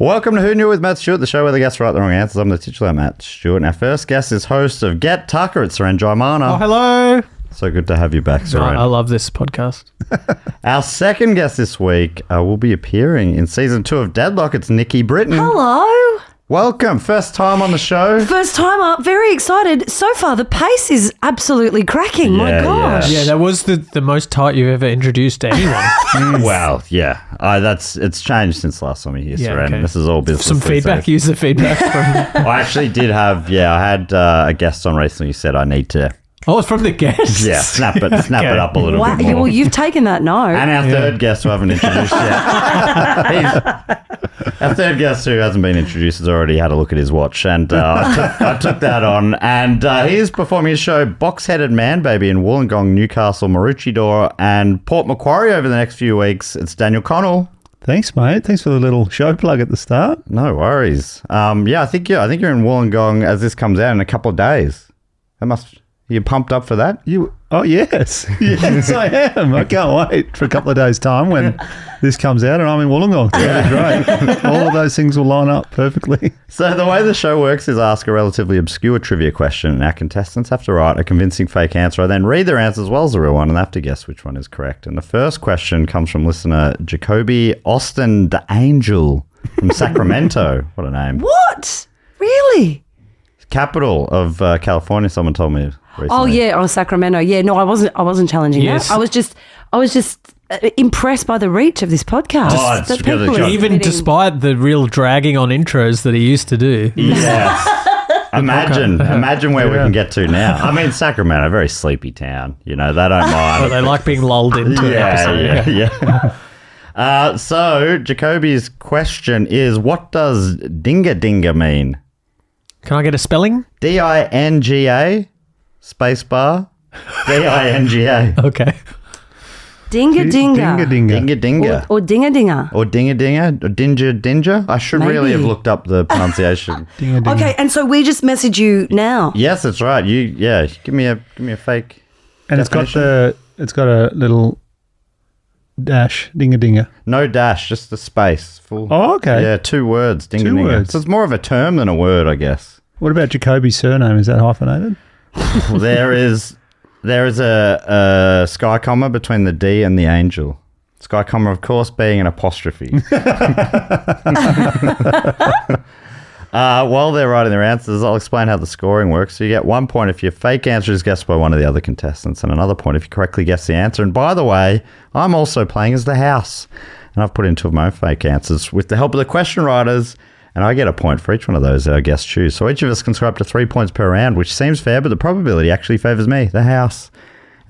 Welcome to Who Knew It with Matt Stewart, the show where the guests write the wrong answers. I'm the titular Matt Stewart, and our first guest is host of Get Tucker. It's Suren Jayemanne. Oh, hello. So good to have you back, Suren. I love this podcast. Our second guest this week will be appearing in season 2 of Deadlock. It's Nikki Britton. Hello. Welcome. First time on the show. First time up. Very excited. So far, the pace is absolutely cracking. My gosh. Yeah, that was the most tight you've ever introduced to anyone. Well, yeah. It's changed since last time you here, Suren. okay. This is all business. Some feedback. Use the feedback from... I actually did have, I had a guest on recently who said I need to... Oh, it's from the guests? Yeah, snap it up a little Wow. bit more. Well, you've taken that note. And our third guest who I haven't introduced yet. Our third guest who hasn't been introduced has already had a look at his watch, and I took that on. And he is performing his show Box-Headed Man Baby in Wollongong, Newcastle, Maroochydore, and Port Macquarie over the next few weeks. It's Daniel Connell. Thanks, mate. Thanks for the little show plug at the start. No worries. I think you're in Wollongong as this comes out in a couple of days. You pumped up for that? Oh, yes. Yes, I am. I can't wait for a couple of days' time when this comes out and I'm in Wollongong. Yeah, great. All of those things will line up perfectly. So the way the show works is ask a relatively obscure trivia question and our contestants have to write a convincing fake answer. I then read their answer as well as the real one and they have to guess which one is correct. And the first question comes from listener Jacoby Austin the Angel from Sacramento. What a name. What? Really? Capital of California, someone told me recently. Oh, yeah, Sacramento. Yeah, no, I wasn't challenging Yes. that. I was just impressed by the reach of this podcast. Oh, it's That because people it's are Even submitting- despite the real dragging on intros that he used to do. Yes. Imagine where we can get to now. I mean, Sacramento, a very sleepy town. You know, they don't mind. But they like being lulled into an episode. Yeah. So, Jacoby's question is, what does dinga dinga mean? Can I get a spelling? D-I-N-G-A, spacebar, D-I-N-G-A. Okay. Dinga dinga. Dinga dinga. Dinga dinga. Or dinga dinga. Or dinga dinga. Or dinga dinga. I should really have Maybe. looked up the pronunciation. Dinga dinga. Okay, and so we just message you now. Yes, that's right. Give me a fake. And it's got a little dash, dinga dinga. No dash, just the space. Full. Oh, okay. Yeah, 2 words. Dinga Two dinga. words. So it's more of a term than a word, I guess. What about Jacoby's surname? Is that hyphenated? Well, there is a sky comma between the D and the angel. Sky comma, of course, being an apostrophe. While they're writing their answers, I'll explain how the scoring works. So you get 1 point if your fake answer is guessed by one of the other contestants, and another point if you correctly guess the answer. And by the way, I'm also playing as the house, and I've put in 2 of my own fake answers with the help of the question writers. And I get a point for each one of those that our guests choose. So each of us can score up to 3 points per round, which seems fair, but the probability actually favours me, the house.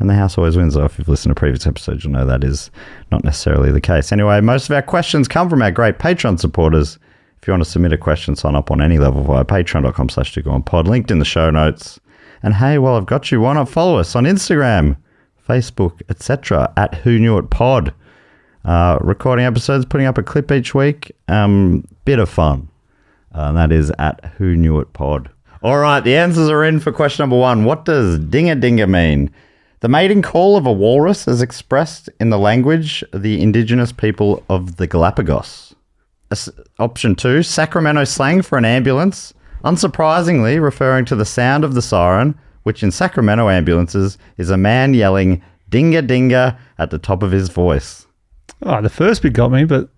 And the house always wins. Though if you've listened to previous episodes, you'll know that is not necessarily the case. Anyway, most of our questions come from our great Patreon supporters. If you want to submit a question, sign up on any level via patreon.com/togoonpod, linked in the show notes. And hey, while I've got you, why not follow us on Instagram, Facebook, etc. at Who Knew It Pod. Recording episodes, putting up a clip each week. Bit of fun. And that is at Who Knew It Pod. All right, the answers are in for question number 1. What does dinga dinga mean? The mating call of a walrus is expressed in the language of the indigenous people of the Galapagos. Option 2, Sacramento slang for an ambulance, unsurprisingly referring to the sound of the siren, which in Sacramento ambulances is a man yelling dinga dinga at the top of his voice. Oh, the first bit got me, but...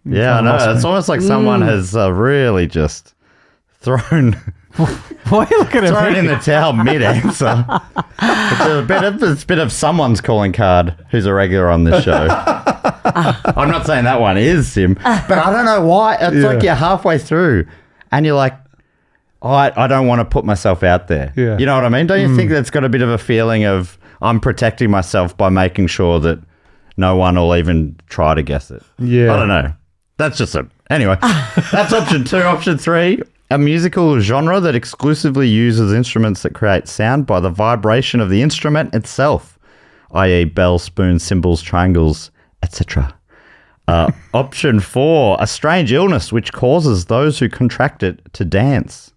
Yeah, I know. It's almost like someone has really just thrown Why are you looking at me? in the towel mid-answer. It's a bit of someone's calling card who's a regular on this show. I'm not saying that one is Sim, but I don't know why. It's like you're halfway through and you're like, I don't want to put myself out there. Yeah. You know what I mean? Don't you think that's got a bit of a feeling of I'm protecting myself by making sure that no one will even try to guess it? Yeah. I don't know. That's just anyway, that's option 2. Option 3, a musical genre that exclusively uses instruments that create sound by the vibration of the instrument itself, i.e. bells, spoons, cymbals, triangles, etc. Option 4, a strange illness which causes those who contract it to dance.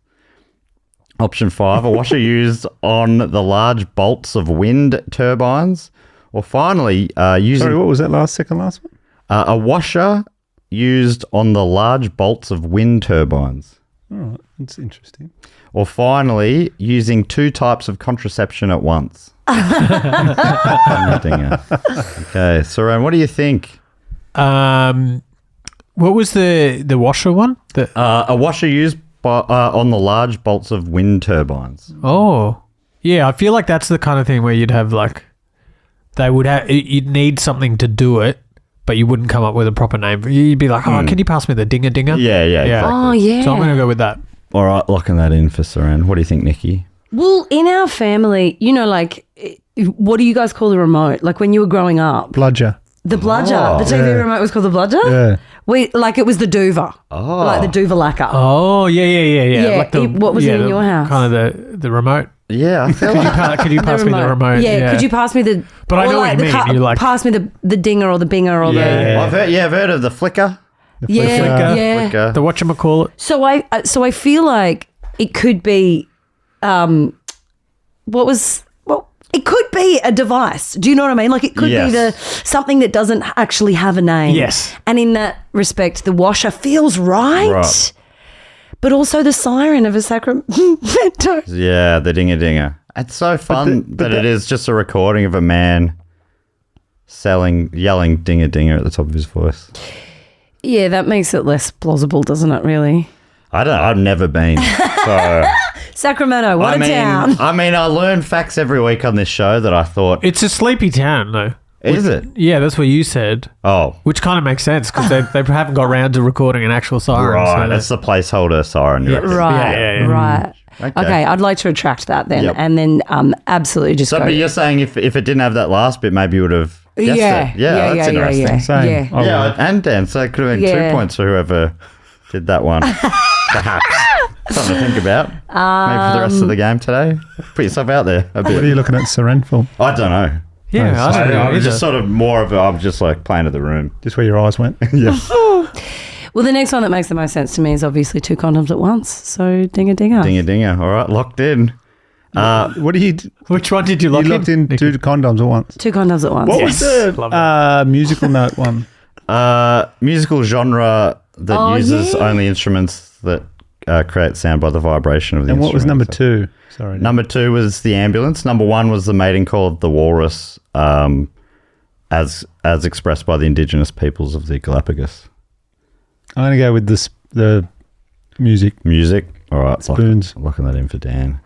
Option 5, a washer used on the large bolts of wind turbines. Or finally, using... Sorry, what was that second last one? a washer used on the large bolts of wind turbines. All right, that's interesting. Or finally, using 2 types of contraception at once. Dinger. Okay, Suren, what do you think? What was the washer one? A washer used on the large bolts of wind turbines. Oh, yeah. I feel like that's the kind of thing where you'd have like, you'd need something to do it, but you wouldn't come up with a proper name. You'd be like, can you pass me the dinger? Yeah, exactly. Oh, yeah. So I'm going to go with that. All right, locking that in for Suren. What do you think, Nikki? Well, in our family, like, what do you guys call the remote? Like when you were growing up? Bludger. The bludger. Oh. The TV remote was called the bludger? Yeah. It was the Doover. Oh. Like the Doover lacquer. Oh, yeah. Yeah, Like what was it in your house? Kind of the remote. Yeah, I feel like Could you pass me the remote? Yeah, could you pass me the... But I know what you mean. You're like... Pass me the dinger or the binger or Yeah. I've heard of the flicker. Yeah. Flicker. The whatchamacallit. So I feel like it could be... it could be a device. Do you know what I mean? Like it could be something that doesn't actually have a name. Yes. And in that respect, the washer feels right. But also the siren of a Sacramento. Yeah, the dinger. It's so fun that it is just a recording of a man yelling dinger at the top of his voice. Yeah, that makes it less plausible, doesn't it, really? I've never been. So Sacramento, what a town. I learn facts every week on this show that I thought... It's a sleepy town, though. Is it? Yeah, that's what you said. Oh. Which kind of makes sense because they haven't got around to recording an actual siren. Right, so that's the placeholder siren. You reckon? Right, Yeah. right. Okay, I'd like to retract that then and then absolutely just go. But you're saying if it didn't have that last bit, maybe you would have guessed it. Yeah, that's interesting. Same. Yeah. Yeah, and Dan, so it could have been 2 points for whoever did that one. Perhaps. Something to think about. Maybe for the rest of the game today. Put yourself out there a bit. What are you looking at Suren for? I don't know. Yeah, I don't know. I was either. just sort of more of I was just like playing to the room. Just where your eyes went? Yeah. Well, the next one that makes the most sense to me is obviously 2 condoms at once. So dinger. Dinger. All right, locked in. What do you... Which one did you lock You locked in 2 condoms at once. 2 condoms at once. What was Love the musical note one? Musical genre that uses only instruments that create sound by the vibration of the And what was number instrument. 2? Sorry. Number 2 was the ambulance. Number 1 was the mating call of the walrus, as expressed by the indigenous peoples of the Galapagos. I'm going to go with the music. Music. All right. Spoons. Locking that in for Dan.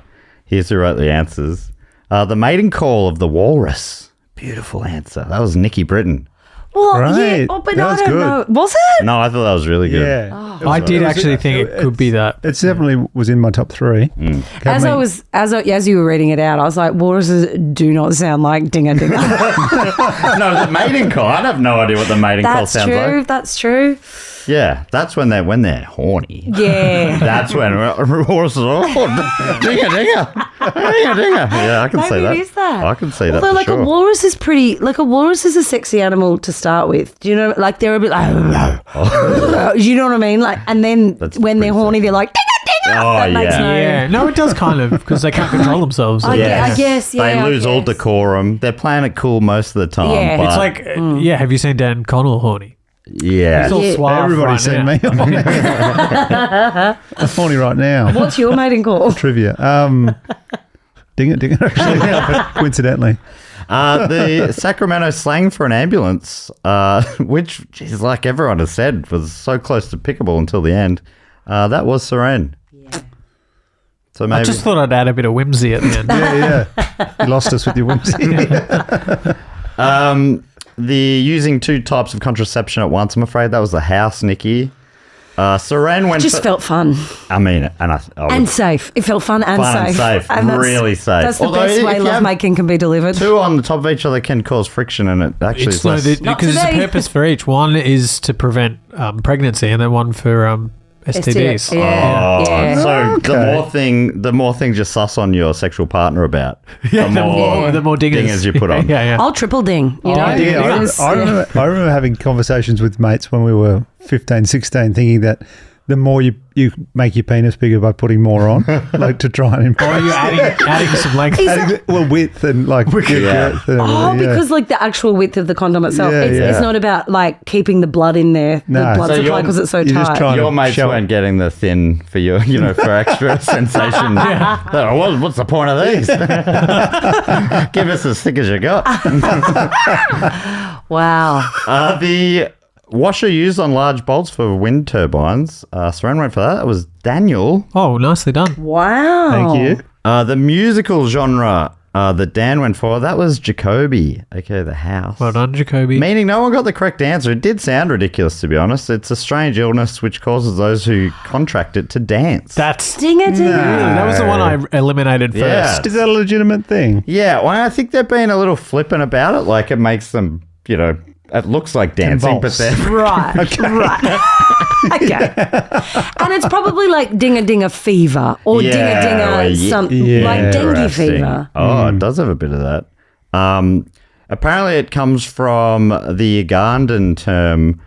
Here's who wrote the answers. The mating call of the walrus. Beautiful answer. That was Nikki Britton. Well, Right. yeah. Oh, but That I was don't good. know. Was it? No, I thought that was really good. Yeah. I did actually think it could be that. It definitely was in my top 3. As you were reading it out, I was like, walruses do not sound like dinger. No, the mating call. I have no idea what the mating call sounds like. That's true. Yeah, that's when they're horny. Yeah. That's when walruses are dinger. Yeah, I can see Maybe that. it is that. I can see that Although, for like sure. a walrus is a walrus is a sexy animal to start with. Do you know? Like they're a bit like, you know what I mean? Like, and then That's when they're pretty horny, they're like, dinger. Oh, That makes yeah. Yeah, no, it does kind of because they can't control themselves. I guess. Yeah. They I lose all guess. decorum. They're playing it cool most of the time. Yeah. but It's like, have you seen Dan Connell horny? yeah. He's all Yeah. suave Everybody's right seen now. me. I'm horny right now. What's your mating call? Trivia. Dinger, actually, coincidentally. The Sacramento slang for an ambulance, which, geez, like everyone has said, was so close to pickable until the end. That was Suren. Yeah. So maybe I just thought I'd add a bit of whimsy at the end. Yeah. You lost us with your whimsy. the using 2 types of contraception at once. I'm afraid that was the house, Nikki. Suren went. Just felt fun I mean, I would, and safe. It felt fun and Fun and safe. safe. That's- Really safe. That's the Although best if way you have lovemaking can be delivered. 2 on the top of each other can cause friction, and it actually is less. Not Because there's a today. purpose for each. One is to prevent pregnancy, and then one for STDs. Yeah. Yeah. So Okay. the more things you suss on your sexual partner about, the more dingers you put on. yeah. I'll triple ding. You know. Yeah, I remember having conversations with mates when we were 15, 16, thinking that the more you make your penis bigger by putting more on, like to try and Or are you adding some length? Is that- width and like girth and everything, because like the actual width of the condom itself, Yeah, it's not about like keeping the blood in there, No. the blood So supply because it's so you're just tight. trying- Your mates show weren't getting the thin for you, for extra sensation. What's the point of these? Give us as thick as you got. Wow. The washer used on large bolts for wind turbines. Suren went for that. That was Daniel. Oh, nicely done. Wow. Thank you. The musical genre that Dan went for, that was Jacoby, aka The House. Well done, Jacoby. Meaning no one got the correct answer. It did sound ridiculous, to be honest. It's a strange illness which causes those who contract it to dance. That's That was the one I eliminated first. Yeah. Is that a legitimate thing? Yeah, well, I think they're being a little flippant about it. Like, it makes them, it looks like dancing, Convulse. but they're... Right. Right. Okay. And it's probably like dinga fever or dinga something like dengue Interesting. fever. Oh, it does have a bit of that. Apparently, it comes from the Ugandan term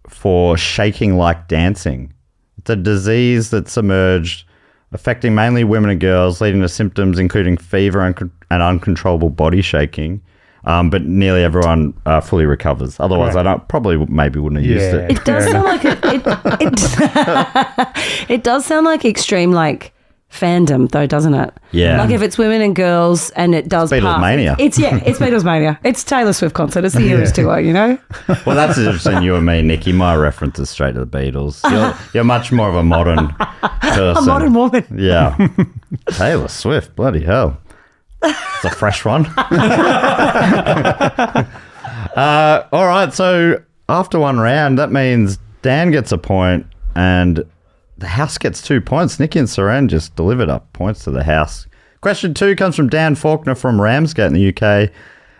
for shaking like dancing. It's a disease that's emerged, affecting mainly women and girls, leading to symptoms including fever and uncontrollable body shaking. But nearly everyone fully recovers. Otherwise, I maybe wouldn't have used it. It does sound like it does sound like extreme like fandom though, doesn't it? Yeah. Like if it's women and girls and it does Beatlemania. It's Beatlemania. It's Taylor Swift concert. It's the Heroes tour, Well, that's interesting. You and me, Nikki. My reference is straight to the Beatles. You're much more of a modern person. A modern woman. Yeah. Taylor Swift. Bloody hell. It's a fresh one. All right. So after one round, that means Dan gets a point and the house gets 2 points. Nikki and Suren just delivered up points to the house. Question 2 comes from Dan Faulkner from Ramsgate in the UK.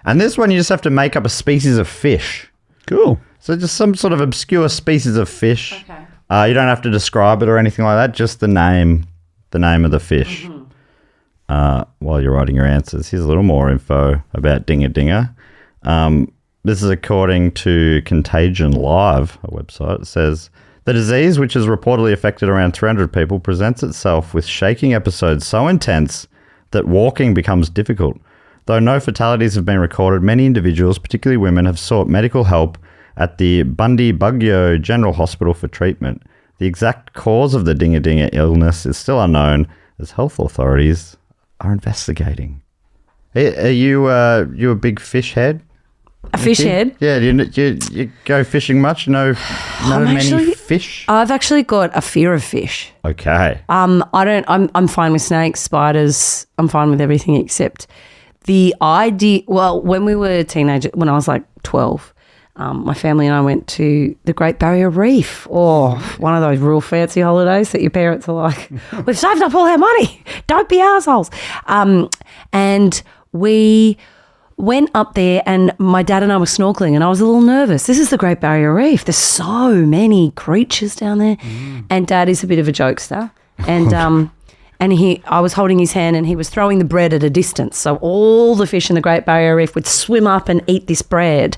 And this one, you just have to make up a species of fish. Cool. So just some sort of obscure species of fish. Okay. You don't have to describe it or anything like that. Just the name of the fish. While you're writing your answers, here's a little more info about Dinga Dinga. This is according to Contagion Live, a website. It says, the disease, which has reportedly affected around 300 people, presents itself with shaking episodes so intense that walking becomes difficult. Though no fatalities have been recorded, many individuals, particularly women, have sought medical help at the Bundy Bugyo General Hospital for treatment. The exact cause of the Dinga Dinga illness is still unknown, as health authorities are investigating. Are you a big fish head? A fish head? Yeah, you go fishing much? No many fish? I've actually got a fear of fish. Okay. I'm fine with snakes, spiders. I'm fine with everything except the idea. Well, when we were teenagers, when I was like 12, my family and I went to the Great Barrier Reef, or one of those real fancy holidays that your parents are like, we've saved up all our money, don't be assholes. And we went up there and my dad and I were snorkeling and I was a little nervous. This is the Great Barrier Reef. There's so many creatures down there. And Dad is a bit of a jokester. And I was holding his hand and he was throwing the bread at a distance. So all the fish in the Great Barrier Reef would swim up and eat this bread.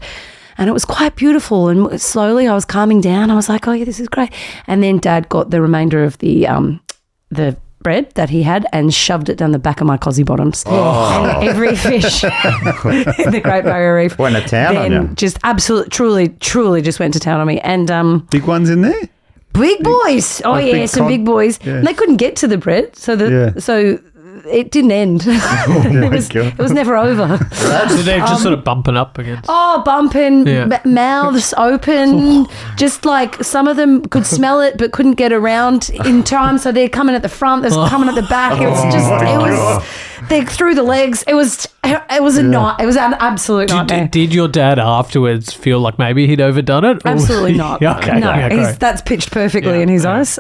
And it was quite beautiful. And slowly I was calming down. I was like, oh, yeah, this is great. And then Dad got the remainder of the bread that he had and shoved it down the back of my cosy bottoms. And every fish in the Great Barrier Reef went to town on you. just truly just went to town on me. And Big ones in there? big boys. Oh, like yeah, big some big boys. Yeah. And they couldn't get to the bread. So it didn't end. It was never over. So they're just sort of bumping up against. Oh, bumping, Yeah. mouths open. Just like some of them could smell it but couldn't get around in time. So they're coming at the front, they're coming at the back. They threw the legs. It was a night. It was an absolute nightmare. Did your dad afterwards feel like maybe he'd overdone it? Or- Absolutely not. Yeah, okay. No, Okay, great. that's pitched perfectly in his eyes.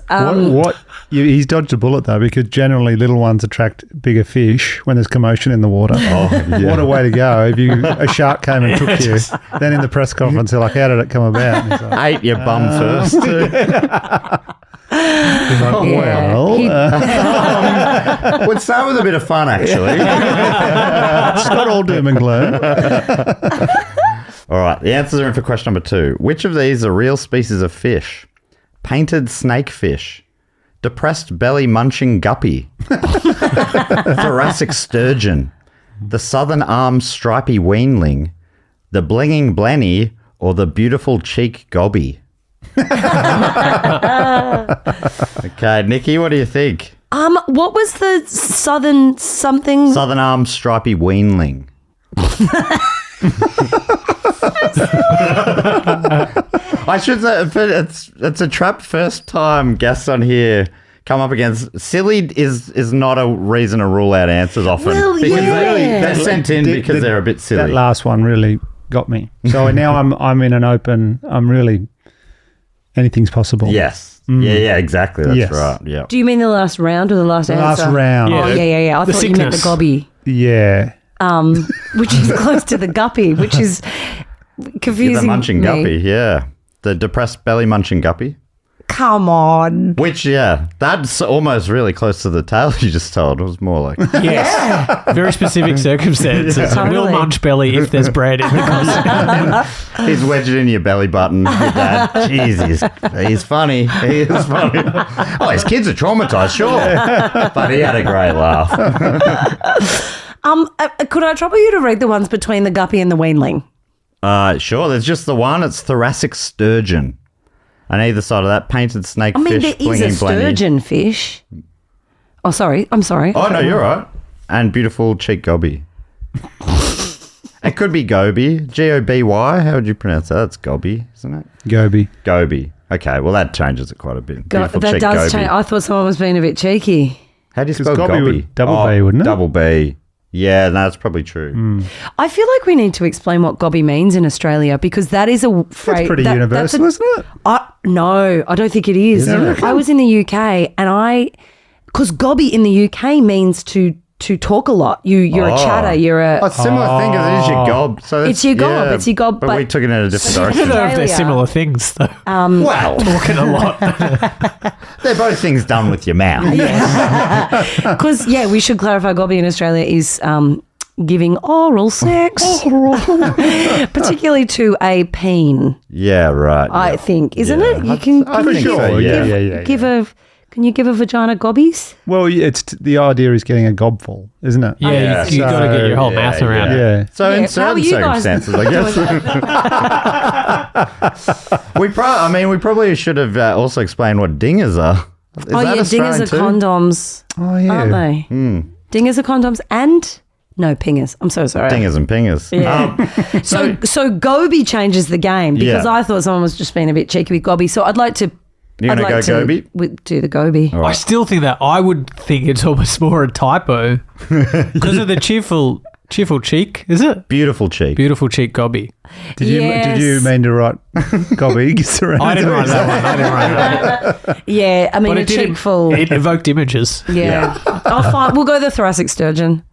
He's dodged a bullet though, because generally little ones attract bigger fish when there's commotion in the water. What a way to go! If a shark came and took you, then in the press conference they're like, "How did it come about?" And he's like, Ate your bum first. he's like, well, Would start with a bit of fun, actually. it's not all doom and gloom. All right, the answers are in for question number 2. Which of these are real species of fish? painted snakefish, depressed belly munching guppy, thoracic sturgeon, the southern arm stripy weanling, the blinging blenny, or the beautiful cheek gobby? Okay, Nikki, what do you think? What was the southern something? Southern arm stripy weanling. I should say, but it's a trap. First time guests on here come up against silly is not a reason to rule out answers often. Well, because yeah. they're sent in because they're a bit silly. That last one really got me. So now I'm in an open. I'm really anything's possible. Yes. Yeah, exactly. That's Yes. right. Yeah. Do you mean the last round or the last The answer? last round. Yeah. Oh, yeah. I The thought you meant the sickness. gobby, Yeah. which is close to the guppy, which is confusing. The munching me. guppy, yeah. The depressed belly munching guppy. Come on. Which, yeah, that's almost really close to the tale you just told. It was more like, Yes. Very specific circumstances. Totally. Will munch belly if there's bread in the costume. he's wedged it in your belly button. Your dad. Jeez, he's funny. He is funny. Oh, his kids are traumatized, sure. But he had a great laugh. Could I trouble you to read the ones between the guppy and the weanling? Sure, there's just the one. It's thoracic sturgeon. On either side of that, painted snakefish, I mean, there is a blinging blenny. sturgeon fish. Oh, sorry. I'm sorry. Oh, no, you're right. And beautiful cheek gobby. It could be goby. G-O-B-Y. How would you pronounce that? It's gobby, isn't it? Goby. Goby. Okay, well, that changes it quite a bit. Beautiful that cheek does goby. change. I thought someone was being a bit cheeky. How do you 'Cause spell gobby gobby? would double B, wouldn't it? Double B. Yeah, no, that's probably true. I feel like we need to explain what gobby means in Australia because that is a phrase. That's pretty universal, that's isn't it? no, I don't think it is. Isn't it? I was in the UK and because gobby in the UK means to talk a lot. You're a chatter. You're a. Oh, it's a similar thing as it is your gob. So It's your gob, it's your gob, But, but- we took it in a different I don't direction. know if they're Australia. similar things, though. Well, Talking a lot. they're both things done with your mouth. Because we should clarify. Gobby in Australia is giving oral sex, particularly to a peen. Yeah, right. I yeah. think, isn't Yeah. it? You can I give, think so, yeah. give a. Can you give a vagina gobbies? Well, the idea is getting a gobful, isn't it? Yeah, Yeah, you got to get your whole yeah, mouth around it. Yeah. So Yeah, in how certain are you guys circumstances, I guess. we probably should have also explained what dingers are. Is that dingers Australian are too? condoms, Oh, yeah. aren't they? Dingers are condoms and no pingers. I'm so sorry. Dingers and pingers. Yeah. So Goby changes the game because Yeah. I thought someone was just being a bit cheeky with Goby. So I'd like to. You I'd gonna like go to Goby? do the Goby. All I right. still think that I would think it's almost more a typo because of the cheerful cheek, is it? Beautiful cheek. Beautiful cheek gobby. Did you Yes. mean to write gobby? I didn't write that. Yeah, I mean But a it did. cheek full. It evoked images. Yeah. I'll find. We'll go the thoracic sturgeon.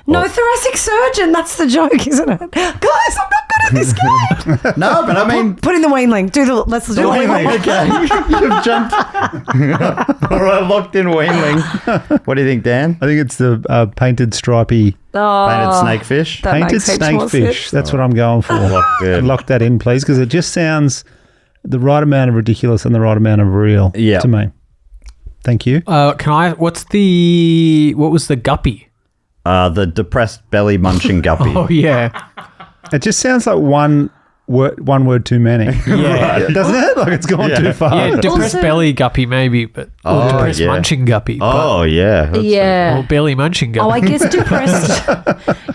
No, thoracic surgeon. That's the joke, isn't it? Guys, I'm not good at this game. No, but I mean, Put in the weanling. Let's do the weanling. okay. You've jumped. All right, locked in weanling. What do you think, Dan? I think it's the painted stripy Painted snakefish. That painted makes heaps more snakefish. sense. That's what I'm going for. Good. Lock that in, please, because it just sounds the right amount of ridiculous and the right amount of real Yeah. to me. Thank you. What was the guppy? The depressed belly munching guppy. Oh yeah. It just sounds like one word too many. Yeah. Doesn't it? Like it's gone Yeah. too far. Yeah, depressed Also- belly guppy maybe, but or depressed yeah. munching guppy. Oh, yeah. That's Yeah. Or belly munching guppy. Oh, I guess depressed.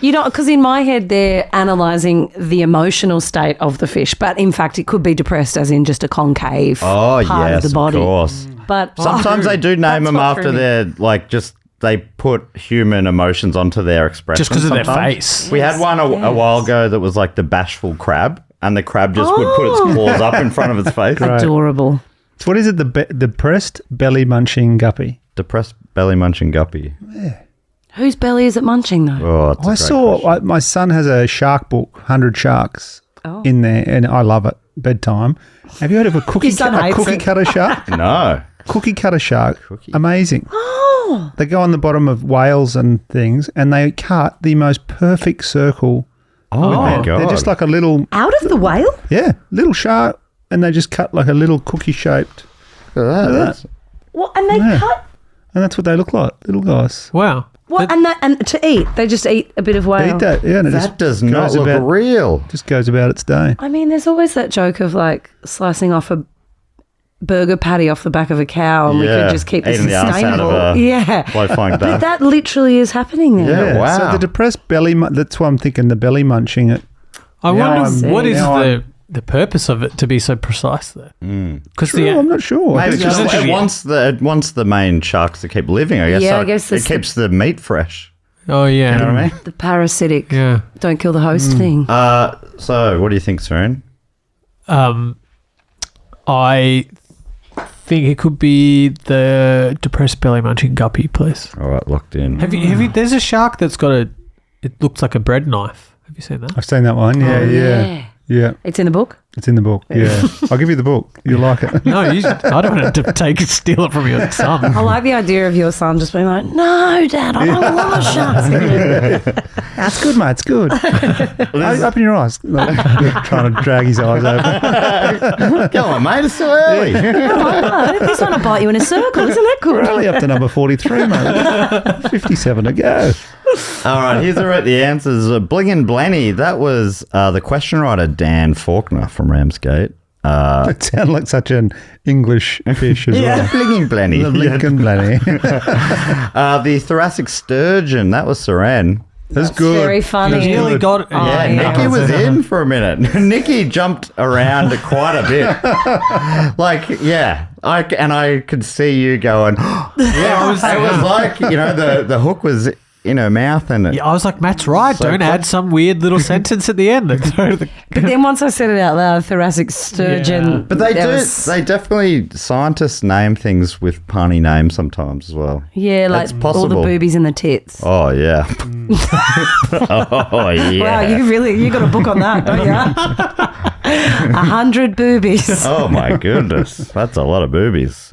Because in my head they're analysing the emotional state of the fish, but in fact it could be depressed as in just a concave Oh, part yes, of the body. of course. But Sometimes they do name That's them what threw after me. their, like, just they put human emotions onto their expression. Just 'cause of their sometimes. face. We had one a while ago that was like the bashful crab, and the crab just would put its claws up in front of its face. adorable. So what is it? The depressed belly munching guppy. Depressed belly munching guppy. Whose belly is it munching though? Oh, it's a I great saw question. my son has a shark book, 100 Sharks, Oh. in there, and I love it. Bedtime. Have you heard of a cookie Your son hates cookie it. cutter shark? No. Cookie cutter shark. Cookie. Amazing. Oh, They go on the bottom of whales and things, and they cut the most perfect circle. Oh, my God. They're just like a little, out of the whale? little shark, and they just cut like a little cookie shaped. at that. That's- What? And they cut. And that's what they look like, little guys. Wow. What? And to eat, they just eat a bit of whale. Eat that, yeah. And it That just does not goes look about, real. just goes about its day. I mean, there's always that joke of like slicing off a burger patty off the back of a cow, and we could just keep this Eating the arse out sustainable. of a Yeah, low-flying but dove. that literally is happening there. Yeah. Wow. So the depressed belly, that's why I'm thinking the belly munching it. I Now wonder I'm- what is now the purpose of it to be so precise there. Because I'm not sure. Maybe It's just just- it wants the main sharks to keep living, I guess. Yeah, so I guess it that's keeps the meat fresh. oh yeah, You know what I mean? The parasitic, yeah. don't kill the host thing. So what do you think, Suren? I think it could be the depressed belly munching guppy, please. All right, locked in. Have you? There's a shark that's got a. It looks like a bread knife. Have you seen that? I've seen that one. Yeah, yeah. Yeah, It's in the book. it's in the book. Yeah. I'll give you the book. You'll like it. No, I don't want to steal it from your son. I like the idea of your son just being like, "No, Dad, I don't want sharks." That's good, mate. It's good. Open your eyes. Like, trying to drag his eyes open. Come on, mate, it's so early. No, this one will bite you in a circle. Isn't that We're good? only up to number 43, mate. 57 to go. All right, here's the answers. Bling and Blenny, that was the question writer Dan Faulkner from Ramsgate. It sounded like such an English fish as well. Bling and Blenny. The Lincoln Blenny. The thoracic sturgeon, that was Suren. That's good. Very funny. You nearly got it. Yeah, Nikki was in for a minute. Nikki jumped around quite a bit. Like, yeah. I could see you going, yeah, it was like, the hook was in her mouth and Yeah, I was like, Matt's right. So Don't add some weird little sentence at the end. But then once I said it out loud, thoracic sturgeon. Yeah. But they there do. was- They definitely scientists name things with punny names sometimes as well. Yeah, like That's all possible. the boobies and the tits. Oh yeah. Oh yeah. Wow, you got a book on that, don't you? 100 boobies. Oh my goodness, that's a lot of boobies.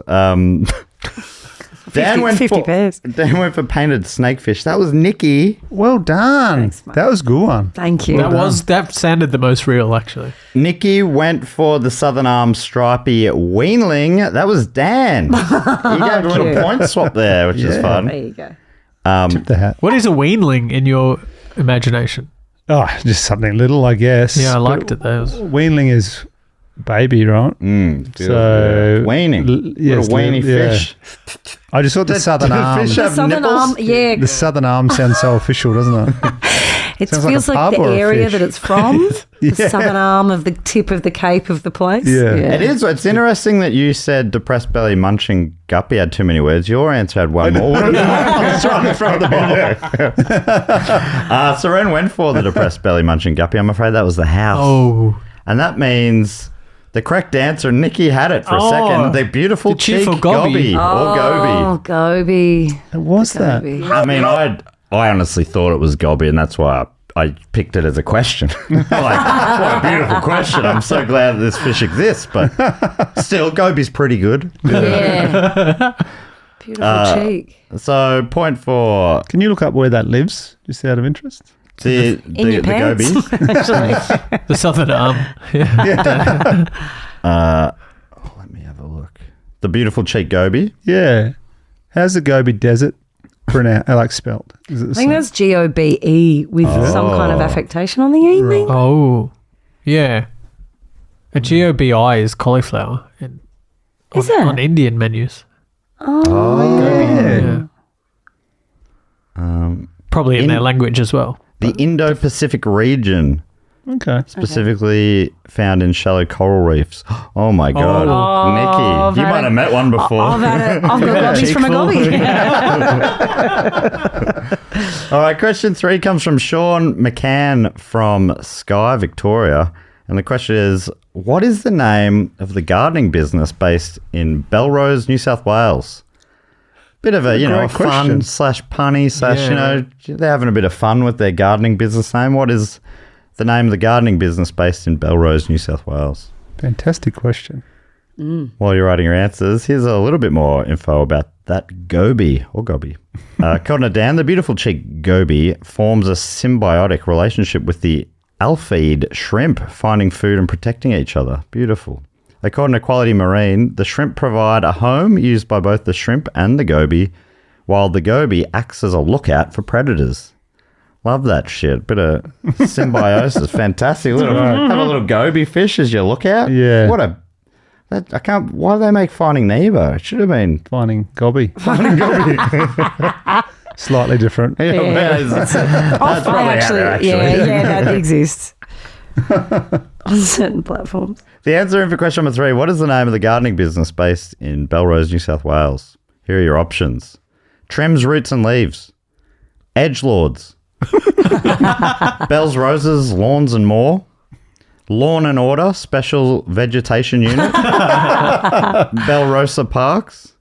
Dan 50 pairs. Dan went for painted snakefish. That was Nikki. Well done. Thanks, mate. That was a good one. Thank you. that sounded the most real, actually. Nikki went for the Southern Arm stripy weanling. That was Dan. He gave a little Cute. point swap there, which is There fun. you go. Tip the hat. What is a weanling in your imagination? Oh, just something little, I guess. Yeah, I liked But it. That was Weanling is baby, right? So weaning. yes, Little weeny yeah. fish. I just thought the southern do arm. fish The have southern nipples? arm, yeah. The southern arm sounds so official, doesn't it? It Sounds like feels a like, pub the or a area fish. that it's from. Yeah. The southern arm of the tip of the cape of the place. Yeah. It is. It's interesting that you said depressed belly munching guppy had too many words. Your answer had one more. I was trying to throw the ball. Suren went for the depressed belly munching guppy. I'm afraid that was the house. oh, And that means the correct answer, Nikki had it for a Oh, second. The beautiful the cheerful cheek gobby. or Oh, goby. It was that. Goby. I mean, I honestly thought it was gobby, and that's why I picked it as a question. Like, what a beautiful question. I'm so glad that this fish exists, but still, goby's pretty good. Yeah. Beautiful cheek. So, point for Can you look up where that lives, just out of interest? the In your pants, goby. actually. the southern arm. Yeah. Let me have a look. The beautiful cheek goby. Yeah. How's the Gobi Desert pronounced? Like spelt? Is it the I think same? that's GOBE with some kind of affectation on the E, maybe? Oh, yeah. A GOBI is cauliflower Is it? on Indian menus. yeah. Yeah. Probably in their language as well. The Indo-Pacific region, Okay. specifically found in shallow coral reefs. Oh my God. Nikki, you I've might had have met one before. I've got gobbies from a gobby. All right, question 3 comes from Sean McCann from Skye, Victoria. And the question is, what is the name of the gardening business based in Belrose, New South Wales? Bit of a, great fun question. / punny / Yeah. they're having a bit of fun with their gardening business name. What is the name of the gardening business based in Belrose, New South Wales? Fantastic question. While you're writing your answers, here's a little bit more info about that goby or gobby. According to Dan, the beautiful cheek goby forms a symbiotic relationship with the alpheid shrimp, finding food and protecting each other. Beautiful. According to Quality Marine, the shrimp provide a home used by both the shrimp and the goby, while the goby acts as a lookout for predators. Love that shit. Bit of symbiosis. Fantastic. Have a little goby fish as your lookout. Yeah. Why do they make Finding Nemo? It should have been Finding Gobby. Slightly different. That's probably out there, actually. Yeah, that exists on certain platforms. The answer in for question number 3. What is the name of the gardening business based in Belrose, New South Wales? Here are your options. Trims, Roots and Leaves. Edgelords. Bells, Roses, Lawns and More. Lawn and Order Special Vegetation Unit. Belrosa Parks.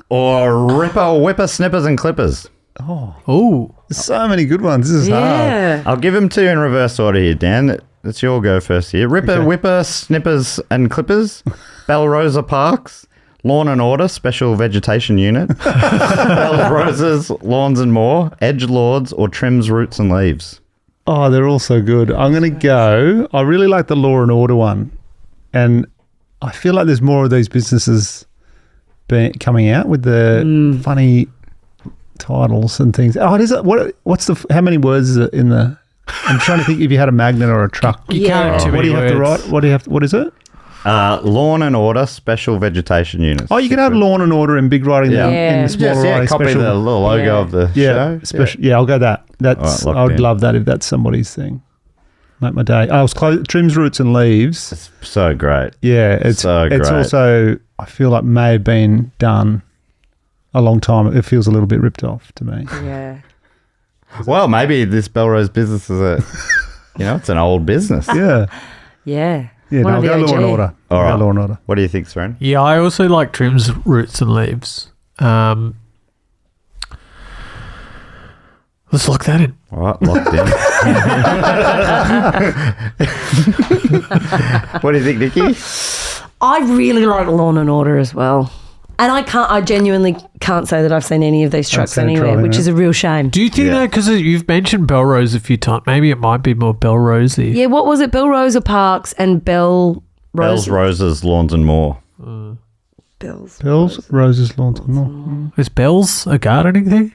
Or Ripper, Whipper, Snippers and Clippers. Oh. There's so many good ones. This is hard. Yeah. I'll give them to you in reverse order here, Dan. It's your go first here. Ripper, Whipper, Snippers and Clippers. Belrosa Parks. Lawn and Order Special Vegetation Unit. Bells, Roses, Lawns and More. Edgelords or Trims, Roots and Leaves. Oh, they're all so good. I'm going to go. I really like the Law and Order one. And I feel like there's more of these businesses coming out with the funny titles and things. Oh, is it? How many words is it in the? I'm trying to think if you had a magnet or a truck. You can't have too What do many you have to words. write? What is it? Lawn and Order Special Vegetation Units. Oh, you can have Lawn and Order in big writing Yeah. in the smaller writing. Copy special. the little logo of the show. Special. Yeah, I'll go that. That's. All right, I would locked in. love that if that's somebody's thing. Make my day. I was close. Trims, Roots and Leaves. It's so great. Yeah, it's great. also, I feel like may have been done a long time. It feels a little bit ripped off to me. Yeah. Well, maybe this Belrose business is it's an old business. Yeah. Yeah. Yeah, One no, of I'll the go Law and OG. Order. All I'll right. go Law and Order. What do you think, Suren? Yeah, I also like Trims, Roots and Leaves. Let's lock that in. All right, locked in. What do you think, Nikki? I really like Lawn and Order as well. And I genuinely can't say that I've seen any of these trucks seen a anywhere, trolley, which no. is a real shame. Do you think that because you've mentioned Belrose a few times, maybe it might be more Belrosey? Yeah, what was it? Belrosa Parks and Bells, Roses, Lawns and More. Bells. Bells, Roses, Lawns and More. Is Bells a gardening thing?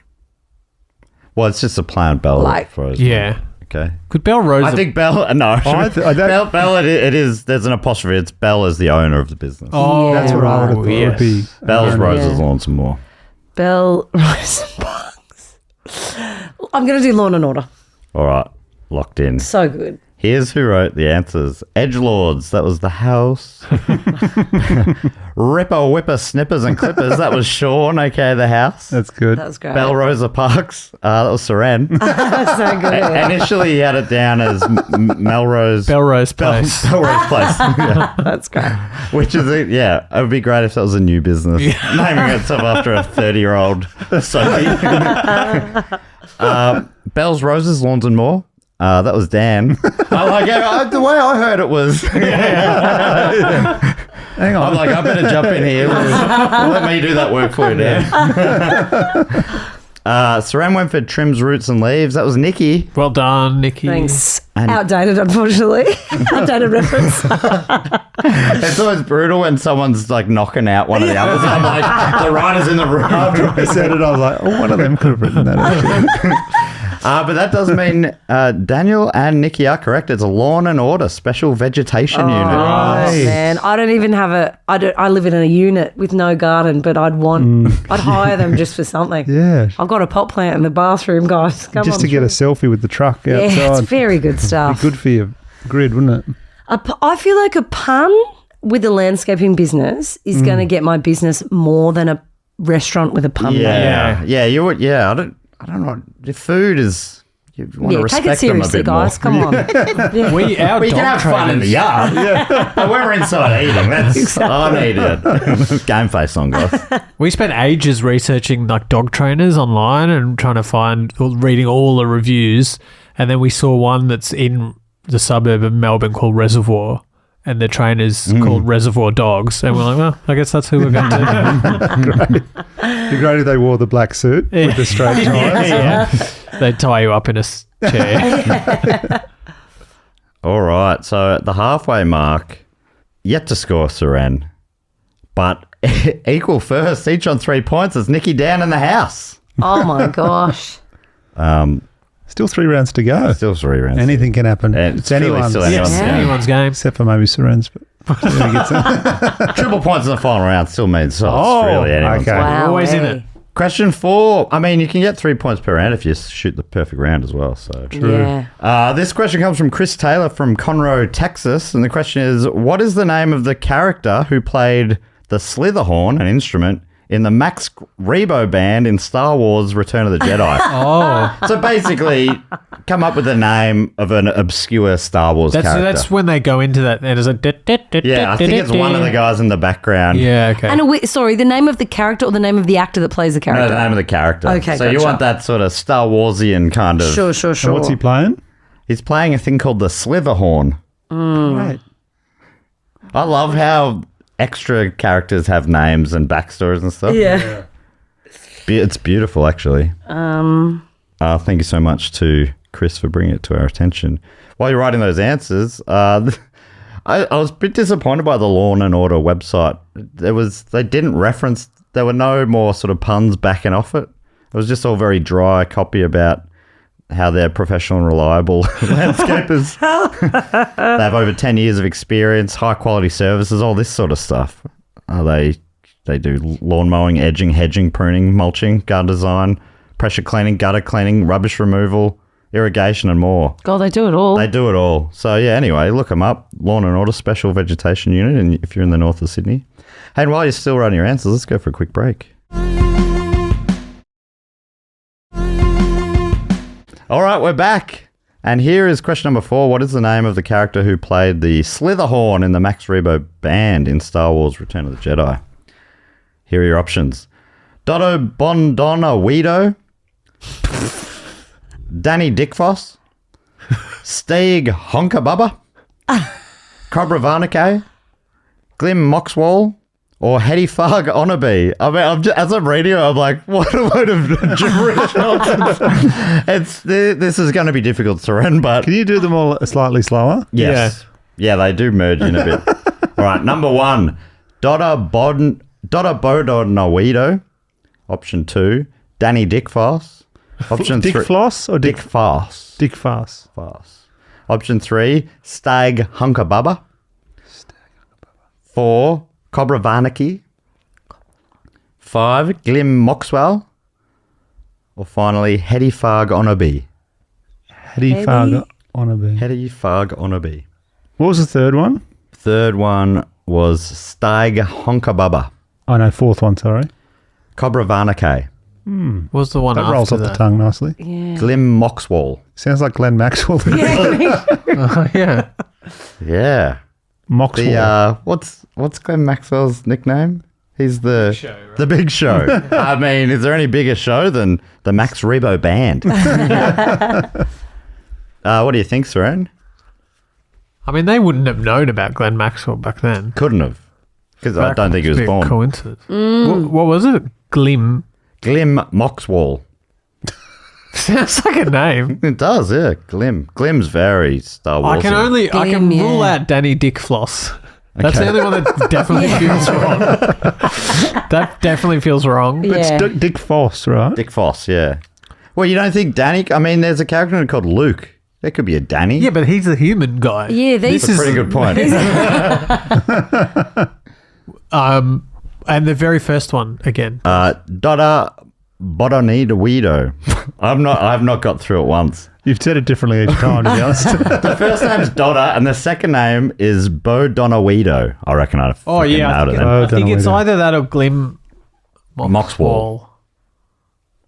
Well, it's just a play on Bell. Like- Rose. Yeah. Okay. Could Belrose? I think Bell. No. Bell. It is. There's an apostrophe. It's Bell as the owner of the business. Oh, That's what I would have thought yes. would be. Bells, Roses, Lawns and More. Belrosa Parks. I'm going to do Lawn and Order. All right, locked in. So good. Here's who wrote the answers. Edgelords, that was the house. Ripper, Whipper, Snippers and Clippers, that was Sean, okay, the house. That's good. That was great. Belrosa Parks, that was Suren. That's so good. Initially, he had it down as Melrose. Belrose Place. Belrose Place. Yeah. That's great. Which is, it would be great if that was a new business. Naming itself after a 30-year-old Sophie. Bells, Roses, Lawns and More. That was Dan. The way I heard it was. Hang on. I'm like, I better jump in here. Let me do that work for you, Dan. Suren went for Trims, Roots and Leaves. That was Nikki. Well done, Nikki. Thanks. And- Outdated, unfortunately. Outdated reference. It's always brutal when someone's like knocking out one of the others. I'm like, the writer's in the room. After I said it, I was like, oh, one of them could have written that. Actually. But that does mean Daniel and Nikki are correct. It's a Lawn and Order Special Vegetation Unit. Nice. Man, I don't even have I live in a unit with no garden, but I'd hire them just for something. Yeah. I've got a pot plant in the bathroom, guys. Come Just on. to get a selfie with the truck outside. Yeah, it's very good Be stuff. good for your grid, wouldn't it? I feel like a pun with a landscaping business is going to get my business more than a restaurant with a pun. Yeah. You would. Yeah. I don't know. The food is. You want to Yeah, respect take it them a seriously, bit guys. more. Come on. Yeah. We You can have fun in the yard. But we're inside eating. That's I need it. Game face on, guys. We spent ages researching like dog trainers online and trying to reading all the reviews, and then we saw one that's in the suburb of Melbourne called Reservoir, and the trainer's called Reservoir Dogs, and we're like, well, I guess that's who we're going to. Great. It'd be great if they wore the black suit with the straight ties. Yeah. They'd tie you up in a chair. All right. So at the halfway mark, yet to score, Suren. But equal first, each on 3 points, is Nikki down in the house. Oh, my gosh. Still 3 rounds to go. Still 3 rounds. Anything can happen. And It's anyone's. still anyone's Yes, game. anyone's game. Except for maybe Suren's. But Triple points in the final round still means so. It's really anyone's okay. game. Wow. Always in it. Question 4. I mean, you can get 3 points per round if you shoot the perfect round as well. So Yeah. this question comes from Chris Taylor from Conroe, Texas. And the question is, what is the name of the character who played the slitherhorn, an instrument, in the Max Rebo band in Star Wars Return of the Jedi? Oh, So basically, come up with the name of an obscure Star Wars character. that's when they go into that. There's a Yeah, I think it's one of the guys in the background. Yeah, okay. And the name of the character or the name of the actor that plays the No, character? the name of the character. Okay, So you gotcha. want that sort of Star Warsian kind of... Sure. And what's he playing? He's playing a thing called the Slitherhorn. Right. I love how extra characters have names and backstories and stuff. Yeah. It's beautiful, actually. Thank you so much to Chris for bringing it to our attention. While you're writing those answers, I was a bit disappointed by the Law and Order website. They didn't reference, there were no more sort of puns backing off it. It was just all very dry copy about how they're professional and reliable landscapers. They have over 10 years of experience, high quality services, all this sort of stuff. They do lawn mowing, edging, hedging, pruning, mulching, garden design, pressure cleaning, gutter cleaning, rubbish removal, irrigation and more. God, they do it all. They do it all. So yeah, anyway, look them up. Lawn and Order Special Vegetation Unit, and if you're in the north of Sydney. Hey, and while you're still writing your answers, let's go for a quick break. All right, we're back. And here is question number 4. What is the name of the character who played the Slitherhorn in the Max Rebo band in Star Wars Return of the Jedi? Here are your options. Dotto Bondonawedo, Danny Dickfoss, Stieg Honkabubba, Cobra Varnake, Glim Moxwell, or Hetty Farg Onaby. I mean, as I'm reading it, I'm like, what a load of gibberish nonsense. This is going to be difficult to run, but... Can you do them all slightly slower? Yes. Yeah, they do merge in a bit. All right, number 1, Dotto Bondonawedo. Option 2, Danny Dickfoss. Option Dick 3, Floss or Dick Foss. Dick Farce? Foss. Option 3, Stag Hunkabubba. 4, Cobra Varnake. 5, Glim Moxwell. Or finally, Hetty Farg Onaby. Hetty Farg Onaby. Hetty Farg Onaby. What was the third one? Third one was Stag Honkabubba. Oh, no, fourth one, sorry. Cobra Varnake. What was the one That after rolls off that? the tongue nicely. Yeah. Glim Moxwell. Sounds like Glenn Maxwell. Oh, yeah. Yeah. Moxwell. What's Glenn Maxwell's nickname? He's the Big Show. I mean, is there any bigger show than the Max Rebo band? What do you think, Suren? I mean, they wouldn't have known about Glenn Maxwell back then. Couldn't have, because I don't think he was It's a born. coincidence. What was it? Glim. Glim Moxwell. Sounds like a name. It does, yeah. Glim. Glim's very Star Wars. I can Glim, rule yeah. out Danny Dick Floss. That's Okay. the only one that definitely feels wrong. That definitely feels wrong. Yeah. It's Dick Foss, right? Dick Foss, yeah. Well, you don't think Danny... I mean, there's a character called Luke. There could be a Danny. Yeah, but he's a human guy. Yeah, these- That's a pretty good point. And the very first one again. Dada Bodonidawedo. I've not got through it once. You've said it differently each time, to be honest. The first name's Dada, and the second name is Bodonawedo. I reckon I've Oh yeah, nailed it then. I think it's Dunaway. either that or Glim Moxwell.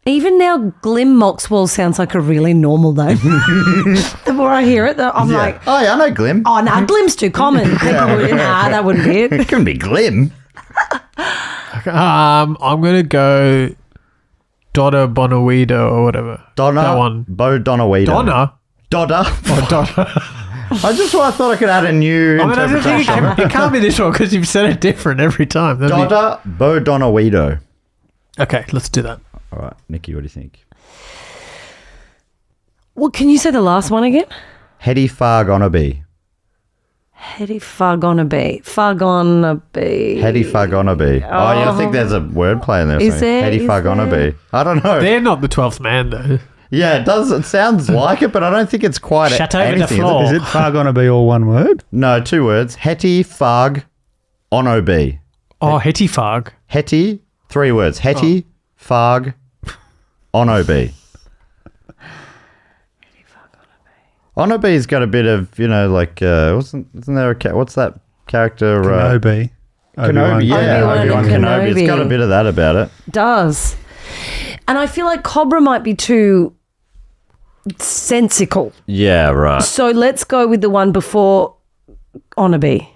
Even now, Glim Moxwell sounds like a really normal name. The more I hear it, I'm like, Oh yeah, I know Glim. oh, no, Glim's too common. Nah, that wouldn't be it. It couldn't be Glim. I'm gonna go Donna Bonawedo or whatever. Donna. That one. Bodonawedo. Donna. Dada. Oh, Donna. I thought I could add a new I mean, I don't think interpretation. it can't be this one because you've said it different every time. Dada Bodonawedo. Okay, let's do that. All right, Nikki, what do you think? Well, can you say the last one again? Hetty Farg Onaby. Hetty Fargonaby. Fargonaby. Hetty Fargonaby. Oh, I think there's a wordplay in there. Is there? Hetty Is Fargonaby. I don't know. They're not the 12th man, though. Yeah, it does. It sounds like it, but I don't think it's quite Shut over the anything. floor. Is it far going to be all one word? No, 2 words. Hetty Fargonaby. Oh, Hetty Farg. Hetty, 3 words. Hetty Fargonaby. Onoby's got a bit of, like, isn't there what's that character? Kenobi. Kenobi, yeah. Obi-Wan Kenobi. It's got a bit of that about it. Does. And I feel like Cobra might be too sensical. Yeah, right. So let's go with the one before Onaby.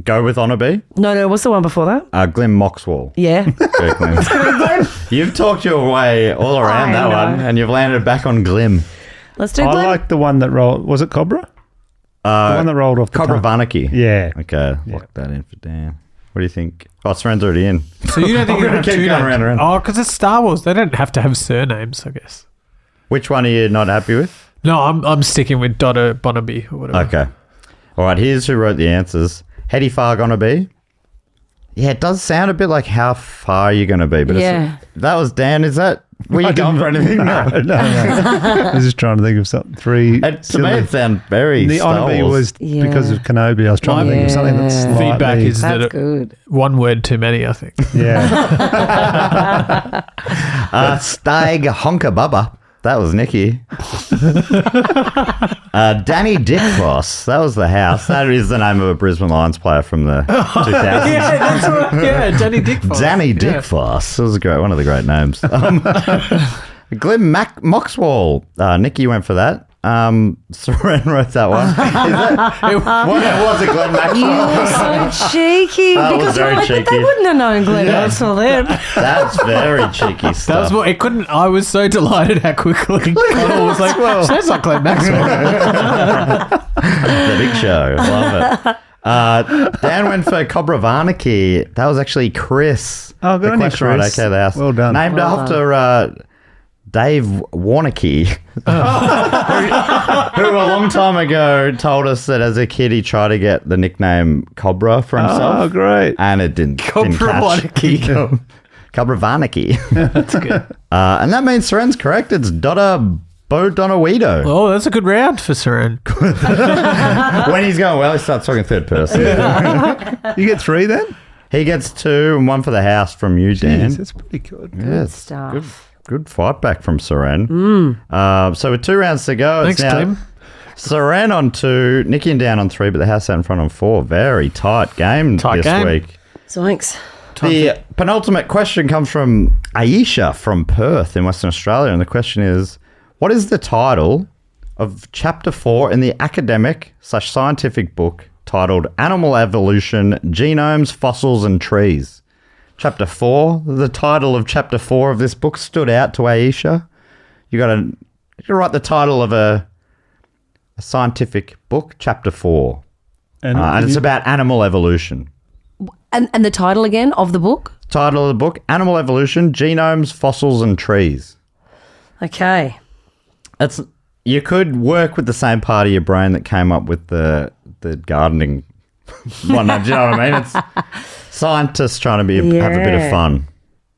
Go with Onaby? No, what's the one before that? Glenn Maxwell. Yeah. Go, Glenn. You've talked your way all around that one, and you've landed back on Glim. Let's do I Glenn. like the one that rolled. Was it Cobra? The one that rolled off the Cobra tongue. Varniki. Yeah. Okay, lock that in for Dan. What do you think? Oh, Suren's already in. So you don't think I'm you gonna have keep two going names? around. Oh, because it's Star Wars. They don't have to have surnames, I guess. Which one are you not happy with? No, I'm sticking with Donna Bonnaby or whatever. Okay. All right, here's who wrote the answers. Hetty Fargonaby. Yeah, it does sound a bit like how far you're going to be. But Yeah. that was Dan. Is that... Were you going for anything? No. I was just trying to think of something. To me, it sounded very The Star Onaby Wars. was because of Kenobi. I was trying to think of something that's Yeah. slightly... Feedback is That's that good. one word too many, I think. Yeah. Stag Honka Bubba. That was Nikki. Danny Dickfoss. That was the house. That is the name of a Brisbane Lions player from the 2000s. Yeah, that's right. Yeah, Danny Dickfoss. Danny Dickfoss. That was one of the great names. Glenn Maxwell. Nikki went for that. Suren wrote that one. What was it, Glenn Maxwell? You were so cheeky. That was Because very but they cheeky. wouldn't have known Glenn Maxwell then. That's very cheeky That was stuff. what it couldn't. I was so delighted how quickly Connell was like, "Sounds like Glenn Maxwell." The big show. Love it. Dan went for Cobra Varniki. That was actually Chris. Oh, good the on you, question right, Chris. okay, the house. Well done. Named Well after Dave Warnicky, who a long time ago told us that as a kid he tried to get the nickname Cobra for himself. Oh, great. And it didn't Cobra catch. Warnicky. Cobra Varniki. That's good. And that means Suren's correct. It's Donna Bodonawido. Oh, that's a good round for Suren. When he's going well, he starts talking third person. You get 3 then? He gets 2 and 1 for the house from you, Dan. Jeez, that's pretty good. Yeah, it's Stuff. good fight back from Suren. So with 2 rounds to go, Thanks, it's now Tim. Suren on 2, Nikki and Dan on 3, but the house out in front on 4. Very tight game this game. week. Zoinks. The penultimate question comes from Aisha from Perth in Western Australia, and the question is, what is the title of Chapter 4 in the academic/scientific book titled Animal Evolution, Genomes, Fossils and Trees? Chapter 4, the title of Chapter 4 of this book stood out to Aisha. You got to write the title of a scientific book, Chapter 4. And it's about animal evolution. And the title again of the book? Title of the book, Animal Evolution, Genomes, Fossils and Trees. Okay. You could work with the same part of your brain that came up with the gardening one. Do you know what I mean? It's scientists trying to have a bit of fun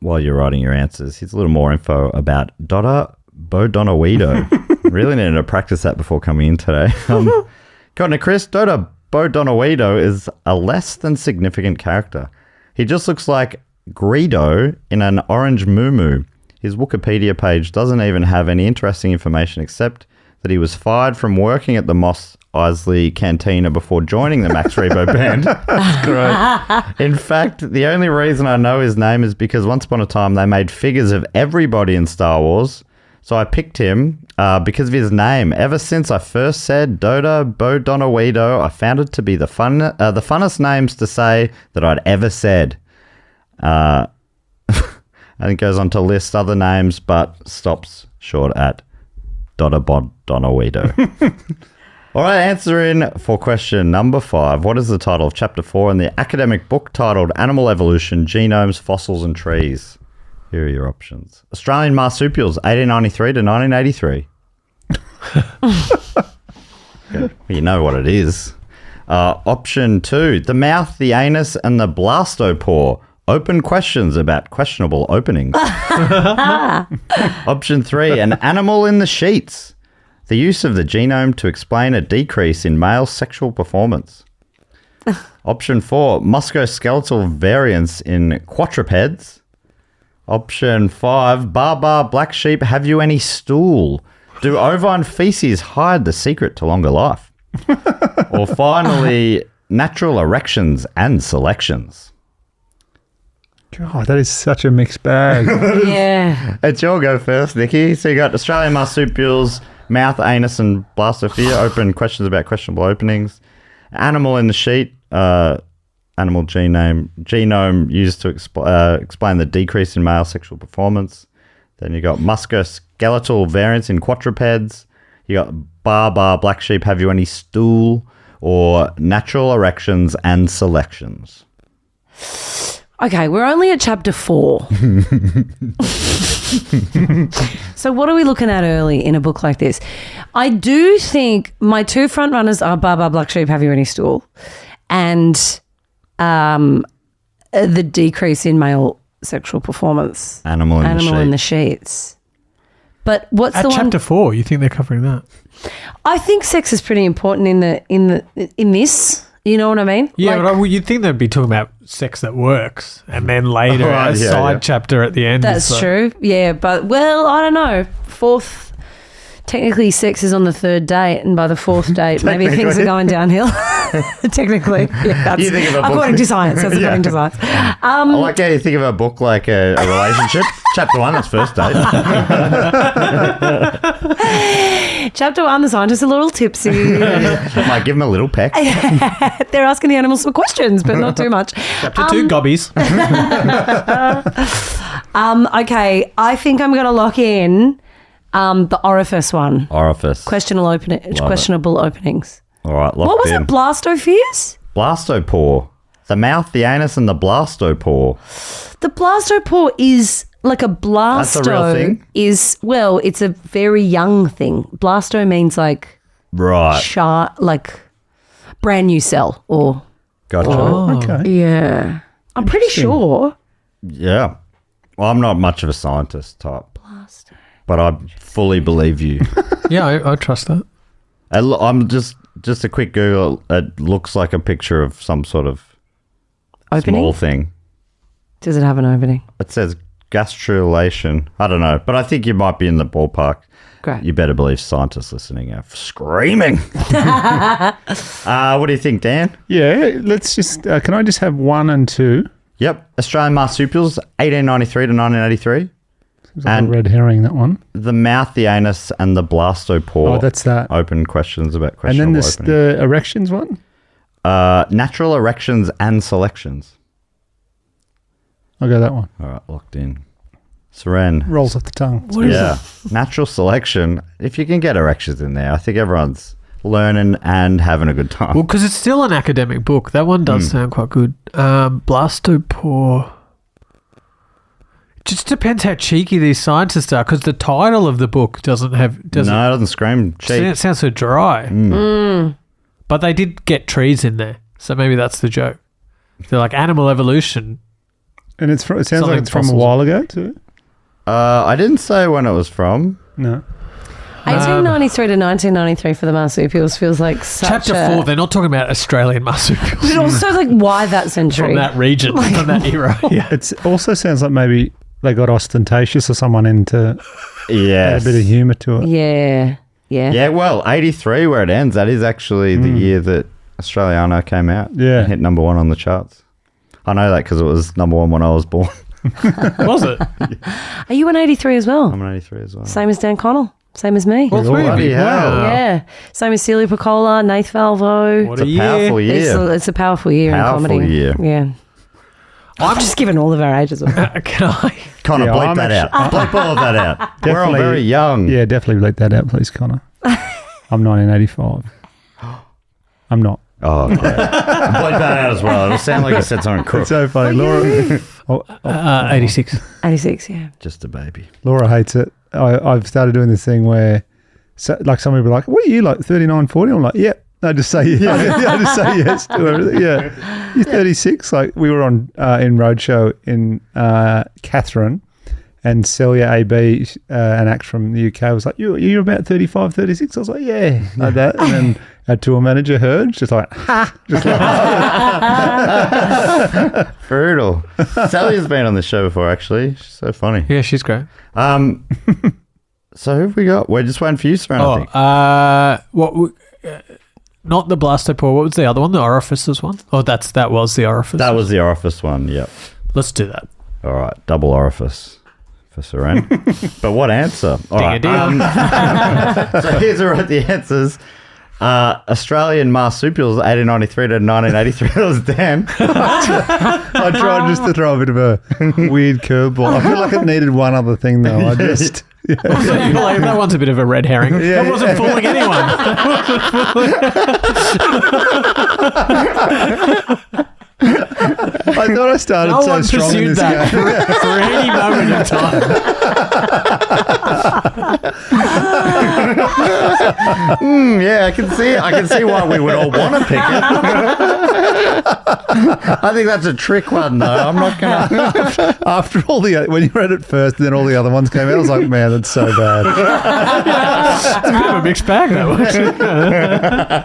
while you're writing your answers. Here's a little more info about Donna Bodonawido. Really needed to practice that before coming in today. According to Chris, Donna Bodonawido is a less than significant character. He just looks like Greedo in an orange muumuu. His Wikipedia page doesn't even have any interesting information except that he was fired from working at the Moss Isley Cantina before joining the Max Rebo band. That's great. In fact, the only reason I know his name is because once upon a time they made figures of everybody in Star Wars. So I picked him because of his name. Ever since I first said Donna Bodonawido, I found it to be the funnest names to say that I'd ever said. And it goes on to list other names, but stops short at Donna Bodonawido. All right, answer in for question number 5. What is the title of Chapter 4 in the academic book titled Animal Evolution, Genomes, Fossils and Trees? Here are your options. Australian marsupials, 1893 to 1983. Okay, well, you know what it is. Option 2, the mouth, the anus, and the blastopore. Open questions about questionable openings. Option 3, an animal in the sheets. The use of the genome to explain a decrease in male sexual performance. Option 4, musculoskeletal variance in quadrupeds. Option 5, Baba, black sheep, have you any stool? Do ovine feces hide the secret to longer life? Or finally, natural erections and selections. God, that is such a mixed bag. Yeah. It's your go first, Nikki. So you got Australian marsupials, mouth, anus, and blastosphere. Open questions about questionable openings. Animal in the sheet. Animal genome used to explain the decrease in male sexual performance. Then you got musculoskeletal variance in quadrupeds. You got Baba, black sheep, have you any stool? Or natural erections and selections. Okay, we're only at chapter 4. So what are we looking at early in a book like this? I do think my 2 front runners are Baba, black sheep, have you any stool? And the decrease in male sexual performance. Animal in the sheets. But what's At the one? chapter 4, you think they're covering that? I think sex is pretty important in this. You know what I mean? Yeah, Like, but you'd think they'd be talking about sex that works, and then later Right, a yeah, side yeah. chapter at the end. that's is like- true. Yeah, but well, I don't know. 4th. Technically, sex is on the 3rd date, and by the 4th date, maybe things are going downhill. Technically, yeah, that's You think of a book- according to science. That's according to science. I like how you think of a book like a relationship. Chapter 1, that's first date. Chapter 1, the scientists are a little tipsy. Might give him a little peck. They're asking the animals some questions, but not too much. Chapter 2, gobbies. Okay, I think I'm going to lock in the orifice one. Orifice. Questionable openings. All right, locked What was in. it? Blastopheres? Blastopore. The mouth, the anus, and the blastopore. The blastopore is like a blasto. That's a real thing? It's a very young thing. Blasto means like Right. like brand new cell or Gotcha. Okay. yeah. I'm pretty sure. Yeah. Well, I'm not much of a scientist type, Blasto. but I fully believe you. Yeah, I trust that. I'm just a quick Google. It looks like a picture of some sort of Opening? small thing. Does it have an opening? It says gastrulation. I don't know, but I think you might be in the ballpark. Great. You better believe scientists listening are screaming. What do you think, Dan? Yeah, let's just, can I just have 1 and 2? Yep. Australian marsupials, 1893 to 1983. Seems like And- a red herring, that one. The mouth, the anus, and the blastopore. Oh, that's that. Open questions about And questionable then this, opening. the erections one? Natural erections and selections. I'll go that one. All right, locked in. Suren. Rolls off the tongue. Yeah. Natural selection. If you can get erections in there, I think everyone's learning and having a good time. Well, because it's still an academic book. That one does sound quite good. Blastopore. It just depends how cheeky these scientists are, because the title of the book doesn't. No, it doesn't scream cheap. It sounds so dry. But they did get trees in there, so maybe that's the joke. They're like animal evolution. And it sounds Something like it's from a fossils. while ago, too. I didn't say when it was from. No. 1893 to 1993 for the marsupials feels like such Chapter 4, they're not talking about Australian marsupials. But also like why that century? From that region, from that era. Yeah. It also sounds like maybe they got ostentatious or someone in to add Yes. a bit of humour to it. Yeah. Yeah, well, 83 where it ends, that is actually the year that Australiano came out. Yeah. And hit number 1 on the charts. I know that because it was number 1 when I was born. Was it? Are you an 83 as well? I'm an 83 as well. Same as Dan Connell. Same as me. All three of Bloody you. hell. Wow. Yeah. Same as Celia Piccola, Nath Valvo. What It's a a powerful year. year. It's a powerful year Powerful in comedy. year. Yeah. I'm just giving all of our ages away. Can I? Connor, Yeah, bleep I'm that actually- out. Bleep all of that out. We're all Definitely- very young. Yeah, definitely bleep that out, please, Connor. I'm 1985. I'm not. Oh, okay. Bleep that out as well. It'll sound like you said something crook. It's so funny. Laura, 86. 86, yeah. Just a baby. Laura hates it. I've started doing this thing where, like, some people are like, what are you, like, 39, 40? I'm like, yep, No, just say I just say yes to everything. Yeah, you're 36. Like we were on in Roadshow in Catherine, and Celia AB, an actor from the UK, was like, "You're about 35, 36." I was like, "Yeah," like that. And then our tour manager heard, just like, "Ha!" Just like, Brutal. Sally's been on the show before, actually. She's so funny. Yeah, she's great. So who have we got? We're just waiting for you, Suren, I think. Not the blastopore. What was the other one? The orifices one? Oh, that was the orifice. That was the orifice one, yep. Let's do that. All right, double orifice for Suren. But what answer? All right. So here's the answers. Australian marsupials, 1893 to 1983. That was Dan. I tried just to throw a bit of a weird curveball. I feel like it needed one other thing though. I just. Yeah. You're like, that one's a bit of a red herring. Yeah, that wasn't fooling anyone. I thought I started No so one strong in pursued this that game. for any moment of time. Yeah, I can see why we would all want to pick it. I think that's a trick one, though. I'm not going to. After when you read it first, and then all the other ones came out, I was like, man, that's so bad. It's a bit of a mixed bag, that one. I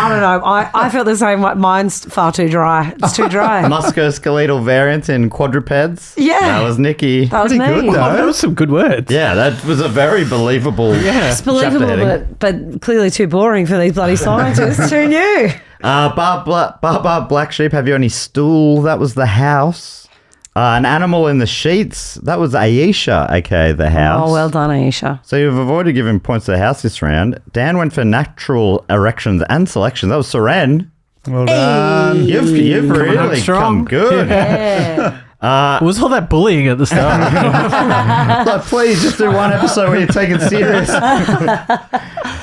don't know. I felt the same. Mine's far too dry. It's too dry. Musculoskeletal variant in quadrupeds. Yeah. That was Nikki. That was Pretty me. good, though. Oh, that was some good words. Yeah, that was a very believable It's believable, chapter heading. but clearly too boring for these bloody scientists. Too new. Bar Black Sheep, have you any stool? That was the house. An animal in the sheets. That was Aisha, aka the house. Oh, well done, Aisha. So you've avoided giving points to the house this round. Dan went for natural erections and selection. That was Suren. Well done. You've really strong. come good. Yeah. Was all that bullying at the start? Like, please just do one episode where you take it serious.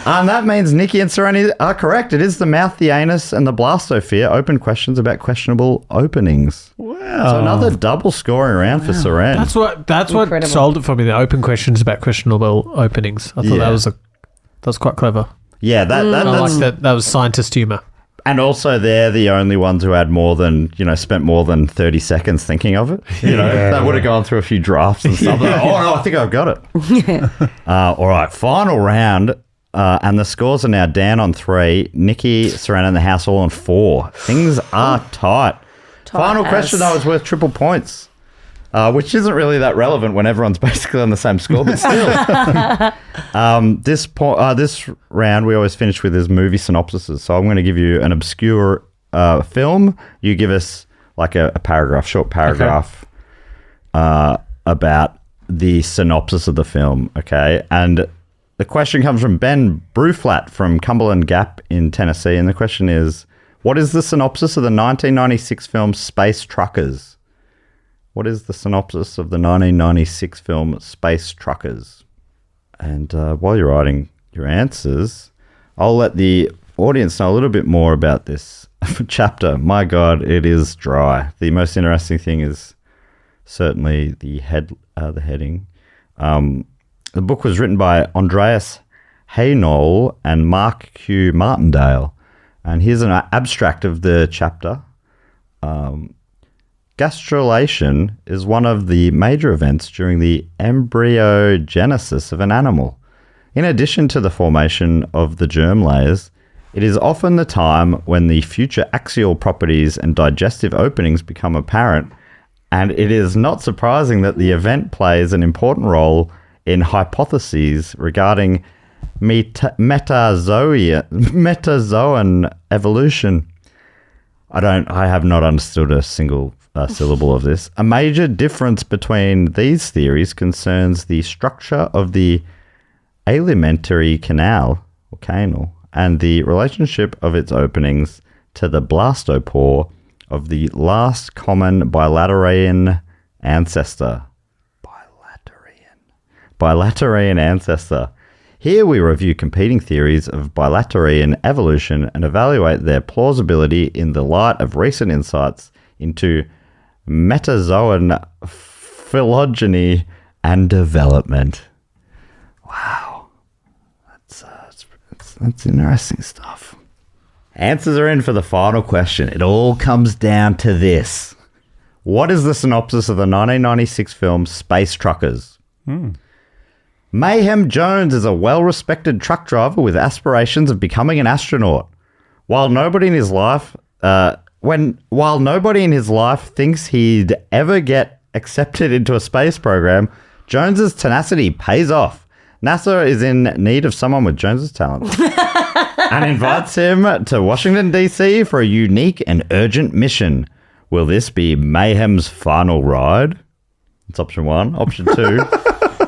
That means Nikki and Suren are correct. It is the mouth, the anus, and the blastosphere. Open questions about questionable openings. Wow. So another double scoring round for Suren. That's what Incredible. sold it for me. The open questions about questionable openings. I thought Yeah. that was quite clever. Yeah, I that's like that. That was scientist humor. and also they're the only ones who had more than, spent more than 30 seconds thinking of it. They would have gone through a few drafts and stuff. Like, oh, no, I think I've got it. Yeah. All right, final round. And the scores are now Dan on 3, Nikki, Suren and the house all on 4. Things are tight. Final question, though, is worth triple points, which isn't really that relevant when everyone's basically on the same score, but still. This round, we always finish with his movie synopsises. So I'm going to give you an obscure film. You give us like a paragraph, short paragraph about the synopsis of the film, okay? And the question comes from Ben Bruflat from Cumberland Gap in Tennessee. And the question is, what is the synopsis of the 1996 film Space Truckers? What is the synopsis of the 1996 film Space Truckers? And while you're writing your answers, I'll let the audience know a little bit more about this chapter. My God, it is dry. The most interesting thing is certainly the heading. The book was written by Andreas Haynol and Mark Q. Martindale. And here's an abstract of the chapter. Gastrulation is one of the major events during the embryogenesis of an animal. In addition to the formation of the germ layers, it is often the time when the future axial properties and digestive openings become apparent, and it is not surprising that the event plays an important role in hypotheses regarding metazoan evolution. I have not understood a single syllable of this. A major difference between these theories concerns the structure of the alimentary canal, or canal, and the relationship of its openings to the blastopore of the last common bilaterian ancestor. Bilaterian ancestor. Here we review competing theories of bilaterian evolution and evaluate their plausibility in the light of recent insights into metazoan phylogeny and development. Wow. That's interesting stuff. Answers are in for the final question. It all comes down to this. What is the synopsis of the 1996 film Space Truckers? Mayhem Jones is a well-respected truck driver with aspirations of becoming an astronaut. While nobody in his life thinks he'd ever get accepted into a space program, Jones's tenacity pays off. NASA is in need of someone with Jones's talent and invites him to Washington, D.C. for a unique and urgent mission. Will this be Mayhem's final ride? It's option 1. Option 2.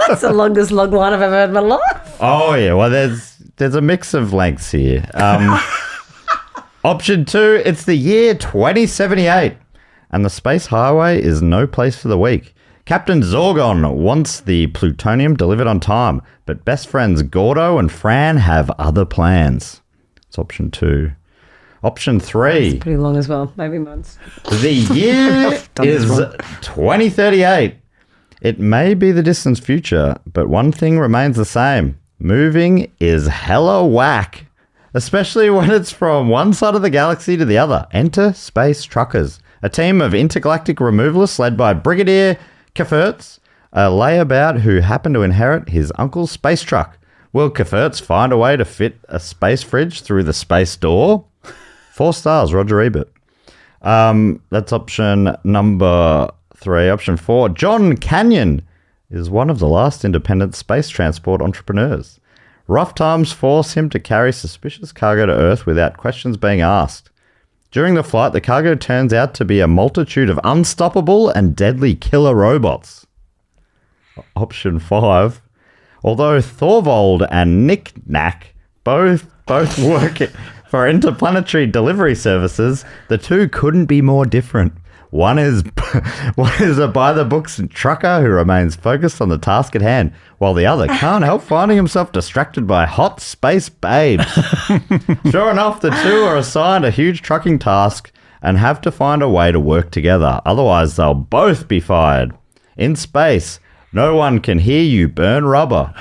That's the longest log line I've ever heard in my life. Oh, yeah. Well, there's a mix of lengths here. Option 2, it's the year 2078, and the space highway is no place for the weak. Captain Zorgon wants the plutonium delivered on time, but best friends Gordo and Fran have other plans. It's option 2. Option 3. It's pretty long as well. Maybe months. The year is 2038. It may be the distant future, but one thing remains the same. Moving is hella whack, especially when it's from one side of the galaxy to the other. Enter Space Truckers, a team of intergalactic removalists led by Brigadier Keffertz, a layabout who happened to inherit his uncle's space truck. Will Keffertz find a way to fit a space fridge through the space door? 4 stars, Roger Ebert. That's option number 3. Option 4, John Canyon is one of the last independent space transport entrepreneurs. Rough times force him to carry suspicious cargo to Earth without questions being asked. During the flight, the cargo turns out to be a multitude of unstoppable and deadly killer robots. Option 5, although Thorvald and Nick Knack both work for interplanetary delivery services, the two couldn't be more different. One is a by-the-books trucker who remains focused on the task at hand, while the other can't help finding himself distracted by hot space babes. Sure enough, the two are assigned a huge trucking task and have to find a way to work together. Otherwise, they'll both be fired. In space, no one can hear you burn rubber.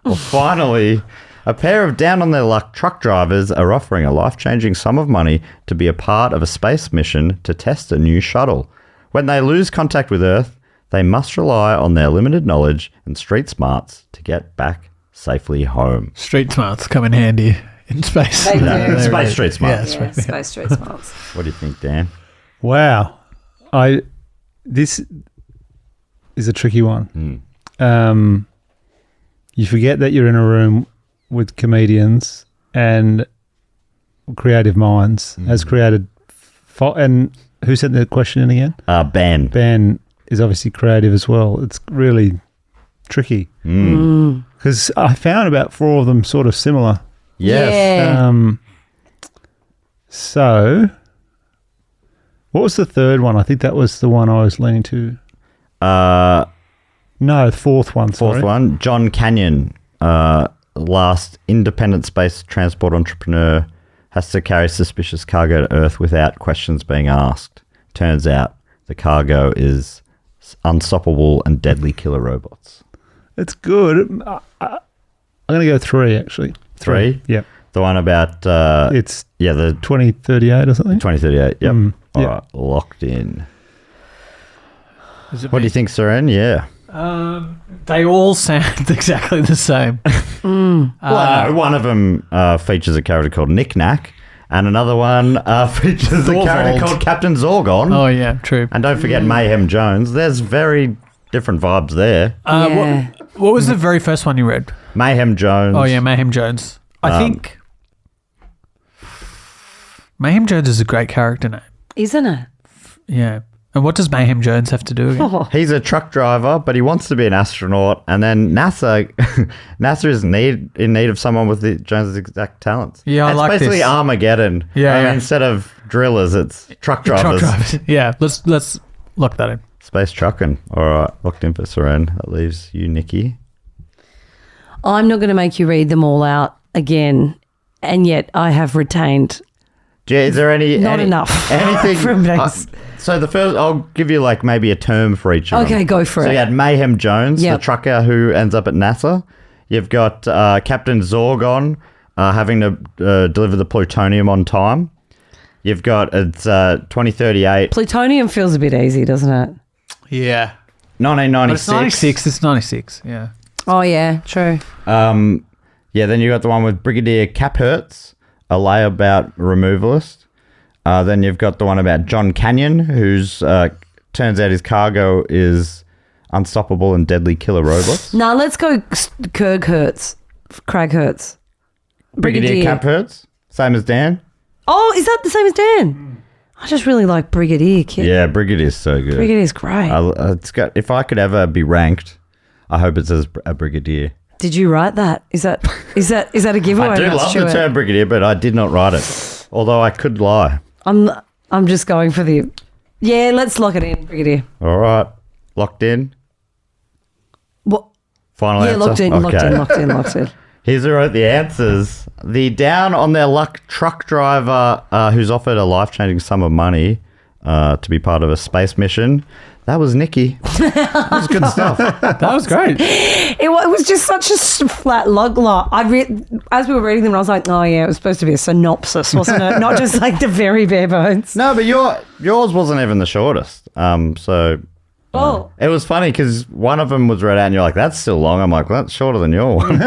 Well, finally, a pair of down-on-their-luck truck drivers are offering a life-changing sum of money to be a part of a space mission to test a new shuttle. When they lose contact with Earth, they must rely on their limited knowledge and street smarts to get back safely home. Street smarts come in handy in space. They do. No, space street smarts. Yeah, space street smarts. What do you think, Dan? Wow. This is a tricky one. You forget that you're in a room with comedians and creative minds has created and who sent the question in again? Ben is obviously creative as well. It's really tricky because I found about 4 of them sort of similar. Yes. Yeah. So what was the third one? I think that was the one I was leaning to. No, the fourth one. Fourth one, John Canyon, last independent space transport entrepreneur, has to carry suspicious cargo to Earth without questions being asked. Turns out the cargo is unstoppable and deadly killer robots. It's good. I'm going to go 3, actually. 3? Yep. The one about... it's the 2038 or something? 2038, yep. All yep. right, locked in. What do you think, Suren? Yeah. They all sound exactly the same. Well, no, one of them features a character called Nick Knack, and another one features a character called Captain Zorgon. Oh, yeah, true. And don't forget Mayhem Jones. There's very different vibes there. What was the very first one you read? Mayhem Jones. Oh, yeah, Mayhem Jones. I think Mayhem Jones is a great character name. Isn't it? Yeah. And what does Mayhem Jones have to do again? He's a truck driver, but he wants to be an astronaut. And then NASA is in need of someone with Jones's exact talents. Yeah, I like this. It's basically Armageddon. Yeah. Instead of drillers, it's truck drivers. Yeah, let's lock that in. Space trucking. All right, locked in for Suren. That leaves you, Nikki. I'm not going to make you read them all out again, and yet I have retained. Is there not enough anything from these? So the first, I'll give you like maybe a term for each of them. Okay, go for it. So you had Mayhem Jones, the trucker who ends up at NASA. You've got Captain Zorgon, having to deliver the plutonium on time. You've got it's 2038. Plutonium feels a bit easy, doesn't it? Yeah. 1996. But it's 96, yeah. Oh, yeah, true. Yeah, then you got the one with Brigadier Caphertz, a layabout removalist. Then you've got the one about John Canyon, who's turns out his cargo is unstoppable and deadly killer robots. Now let's go Craig Hertz. Brigadier Caphertz, same as Dan. Oh, is that the same as Dan? I just really like Brigadier. Yeah, Brigadier's so good. Brigadier's great. It's got. If I could ever be ranked, I hope it says a Brigadier. Did you write that? Is that a giveaway? I do love the term Brigadier, but I did not write it. Although I could lie. I'm just going for the. Yeah, let's lock it in, Brigadier. All right, locked in. What? Final answer. Locked in. Here's who wrote the answers. The down on their luck truck driver who's offered a life-changing sum of money to be part of a space mission. That was Nikki. That was good stuff. That was great. It was just such a flat log line. As we were reading them, I was like, oh, yeah, it was supposed to be a synopsis, wasn't it? Not just like the very bare bones. No, but yours wasn't even the shortest. It was funny because one of them was read out and you're like, that's still long. I'm like, well, that's shorter than your one.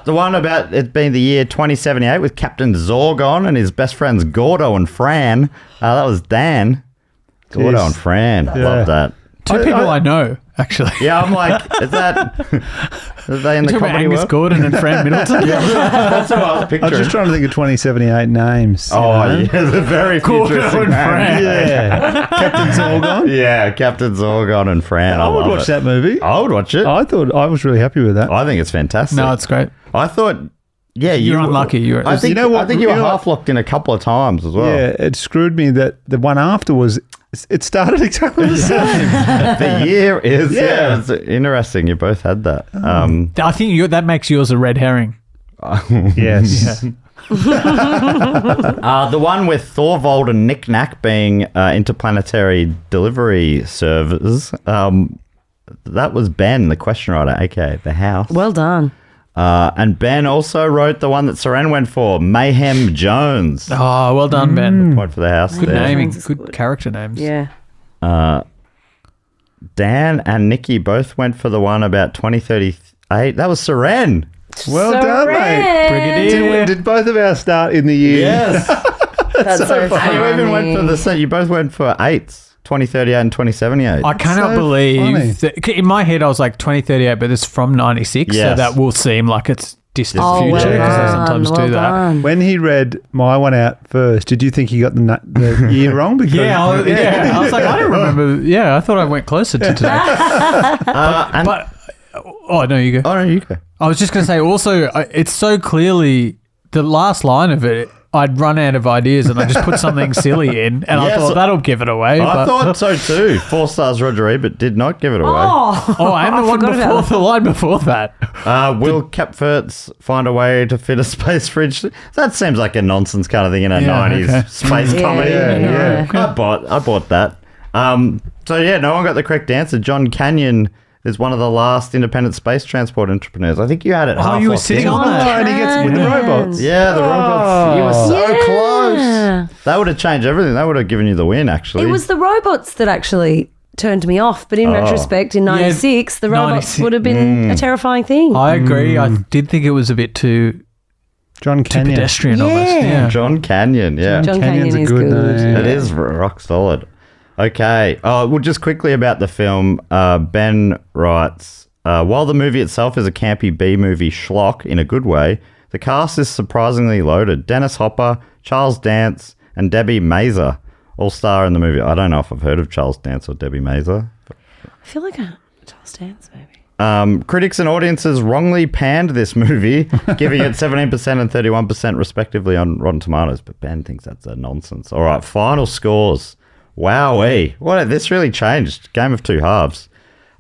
The one about it being the year 2078 with Captain Zorgon and his best friends Gordo and Fran. That was Dan. Gordo and Fran. I love that. Two people I know, actually. Yeah, I'm like, are they in the comedy Angus world? Gordon and Fran Middleton. That's what I was picturing. I was just trying to think of 2078 names. Yeah, the very futuristic and Fran. Yeah. Captain Zorgon. Yeah, Captain Zorgon and Fran. I would watch that movie. I would watch it. I thought I was really happy with that. I think it's fantastic. No, it's great. I thought, yeah, You're unlucky. I think you were half locked in a couple of times as well. Yeah, it screwed me that the one after was. It started exactly the same. The year is it's interesting. You both had that. I think that makes yours a red herring. Yes. The one with Thorvald and Nick Nack being interplanetary delivery servers. That was Ben, the question writer, aka the house. Well done. And Ben also wrote the one that Suren went for, Mayhem Jones. Oh, well done, Ben. Point for the house. Good there. naming. Good character names. Yeah. Dan and Nikki both went for the one about 2038. That was Suren. Well done, mate. Brigadier. Did both of ours start in the year? Yes. That's so funny. And you even went for the same. You both went for 8s, 2038 and 2078. I cannot believe that. In my head, I was like 2038, but it's from 96, so Yes. that will seem like it's distant Oh, future well because they done, sometimes well do that. done. When he read my one out first, did you think he got the year wrong? Because Yeah, I was like, I don't remember. Yeah, I thought I went closer to today. No, you go. Oh, no, you go. I was just going to say also, it's so clearly the last line of it, I'd run out of ideas and I just put something silly in and I thought that'll give it away. I thought so too. 4 stars Roger Ebert did not give it away. And the one before, the line before that. Will Caphertz find a way to fit a space fridge? That seems like a nonsense kind of thing in a 90s space comedy. Yeah. I bought that. No one got the correct answer. John Canyon is one of the last independent space transport entrepreneurs. I think you had it half you were locked sitting in. on that. and he gets with the robots. Yeah, the robots. You were so Yeah. close. That would have changed everything. That would have given you the win, actually. It was the robots that actually turned me off. But in retrospect, in 96, the robots 96. would have been a terrifying thing. I agree. I did think it was a bit too John Canyon. pedestrian almost. Yeah. John Canyon, yeah. John Canyon's Canyon a is good good. name. It is rock solid. Okay. Well, just quickly about the film, Ben writes, while the movie itself is a campy B-movie schlock in a good way, the cast is surprisingly loaded. Dennis Hopper, Charles Dance, and Debbie Mazar all star in the movie. I don't know if I've heard of Charles Dance or Debbie Mazar. I feel like a Charles Dance movie. Critics and audiences wrongly panned this movie, giving it 17% and 31% respectively on Rotten Tomatoes. But Ben thinks that's a nonsense. All right, final scores. Wowee. This really changed. Game of two halves.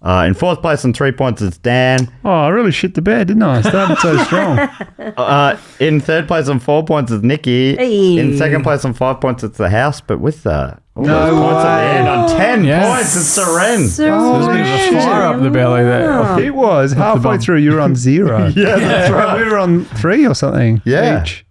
In fourth place on 3 points, it's Dan. Oh, I really shit the bed, didn't I? I started so strong. In third place on 4 points is Nikki. Hey. In second place on 5 points, it's the house. But with all No those points at the way. end on 10 Yes. points, it's Suren. There's a bit of a fire up the belly there. It was halfway through. You were on 0. Yeah, that's right. We were on 3 or something. Yeah. Each.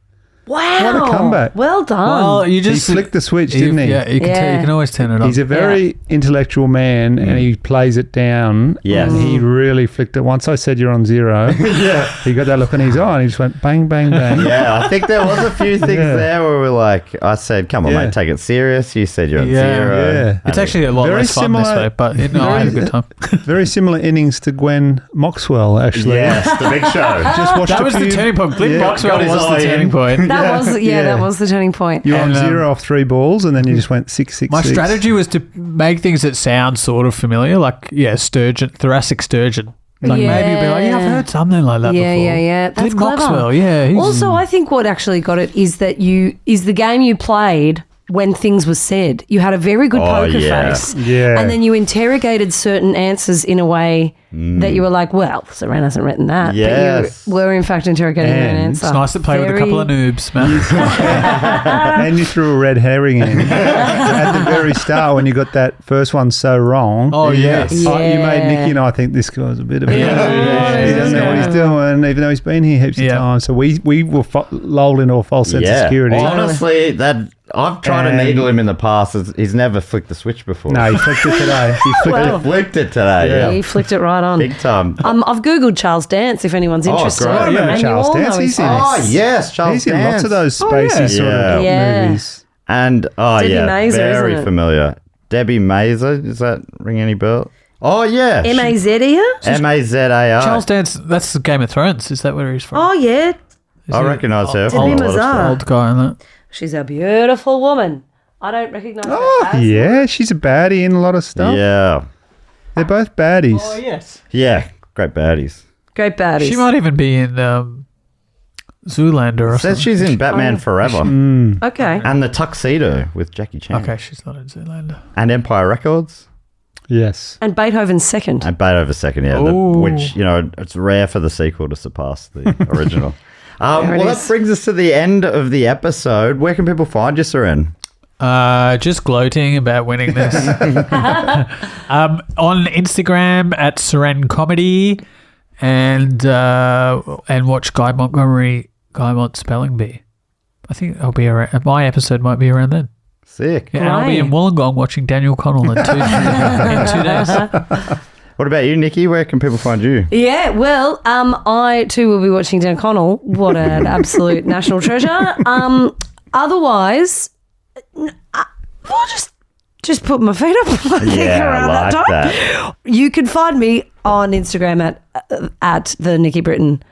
Wow. What a comeback. Well done. Well, you just He flicked the switch, didn't he? Yeah, you can tell. You can always turn it on. He's a very intellectual man, and he plays it down. Yes. And he really flicked it. Once I said you're on 0, he got that look in his eye, and he just went bang, bang, bang. Yeah, I think there was a few things there where we're like, I said, come on, Yeah. mate, take it serious. You said you're on Yeah. 0. Yeah. It's actually a lot Very less fun this similar- way, but I had a good time. Very similar innings to Gwen Maxwell, actually. Yes, the big show. Just watched That a was the few- turning point. Glenn Yeah. Boxwell Got his was the eye turning in. point. that was the turning point. You were on And, 0 off 3 balls, and then you just went 6, 6, My 6. strategy was to make things that sound sort of familiar, like sturgeon, thoracic sturgeon. Like maybe you'd be like, I've heard something like that Yeah, before. yeah, yeah. That's Glenn clever. Maxwell, yeah. Also, I think what actually got it is that the game you played when things were said. You had a very good poker face. Yeah. And then you interrogated certain answers in a way that you were like, well, Suren hasn't written that. Yes. But you were in fact interrogating an And answer. It's nice to play with a couple of noobs, man. And you threw a red herring in at the very start when you got that first one so wrong. Oh, yes. Yeah. You made Nikki and I think this guy's a bit of a... Yeah. He doesn't know what he's doing, even though he's been here heaps of times. So we were lulled into a false sense of security. Honestly, I've tried to needle him in the past. He's never flicked the switch before. No, he flicked it today. Well, flicked it today. yeah, Yeah, he flicked it right on. big time. I've Googled Charles Dance if anyone's interested. great. I remember And Charles you all Dance. know his He's in face. Oh yes, Charles He's in Dance. lots of those spacey sort of Yeah. movies. And Debbie Mazur, very isn't it? familiar. Debbie Mazur, does that ring any bell? Oh yeah, M-A-Z-E-R? M-A-Z-A-R. Charles Dance, that's Game of Thrones. Is that where he's from? Oh, yeah. I recognise her from a Debbie lot of Mazur. stuff. Old guy in that. She's a beautiful woman. I don't recognise her Oh, as yeah. She's a baddie in a lot of stuff. Yeah, They're both baddies. yes. yeah, great baddies. Great baddies. She might even be in Zoolander or Says something. she's in Batman Forever Okay. and The Tuxedo with Jackie Chan. Okay, she's not in Zoolander. And Empire Records Yes. And Beethoven's second. and Beethoven's second. Yeah, Ooh. which it's rare for the sequel to surpass the original. There it Well, is. that brings us to the end of the episode. Where can people find you, Suren? Just gloating about winning this. On Instagram at Suren Comedy and watch Guy Mont Spelling Bee. I think I'll be around. My episode might be around then. Sick. Yeah, and I'll be in Wollongong watching Daniel Connell in 2 days. What about you, Nikki? Where can people find you? Yeah, well, I too will be watching Dan Connell. What an absolute national treasure. Otherwise, I'll just put my feet up. I think Yeah, around I like that time. that. You can find me on Instagram at the Nikki Britton.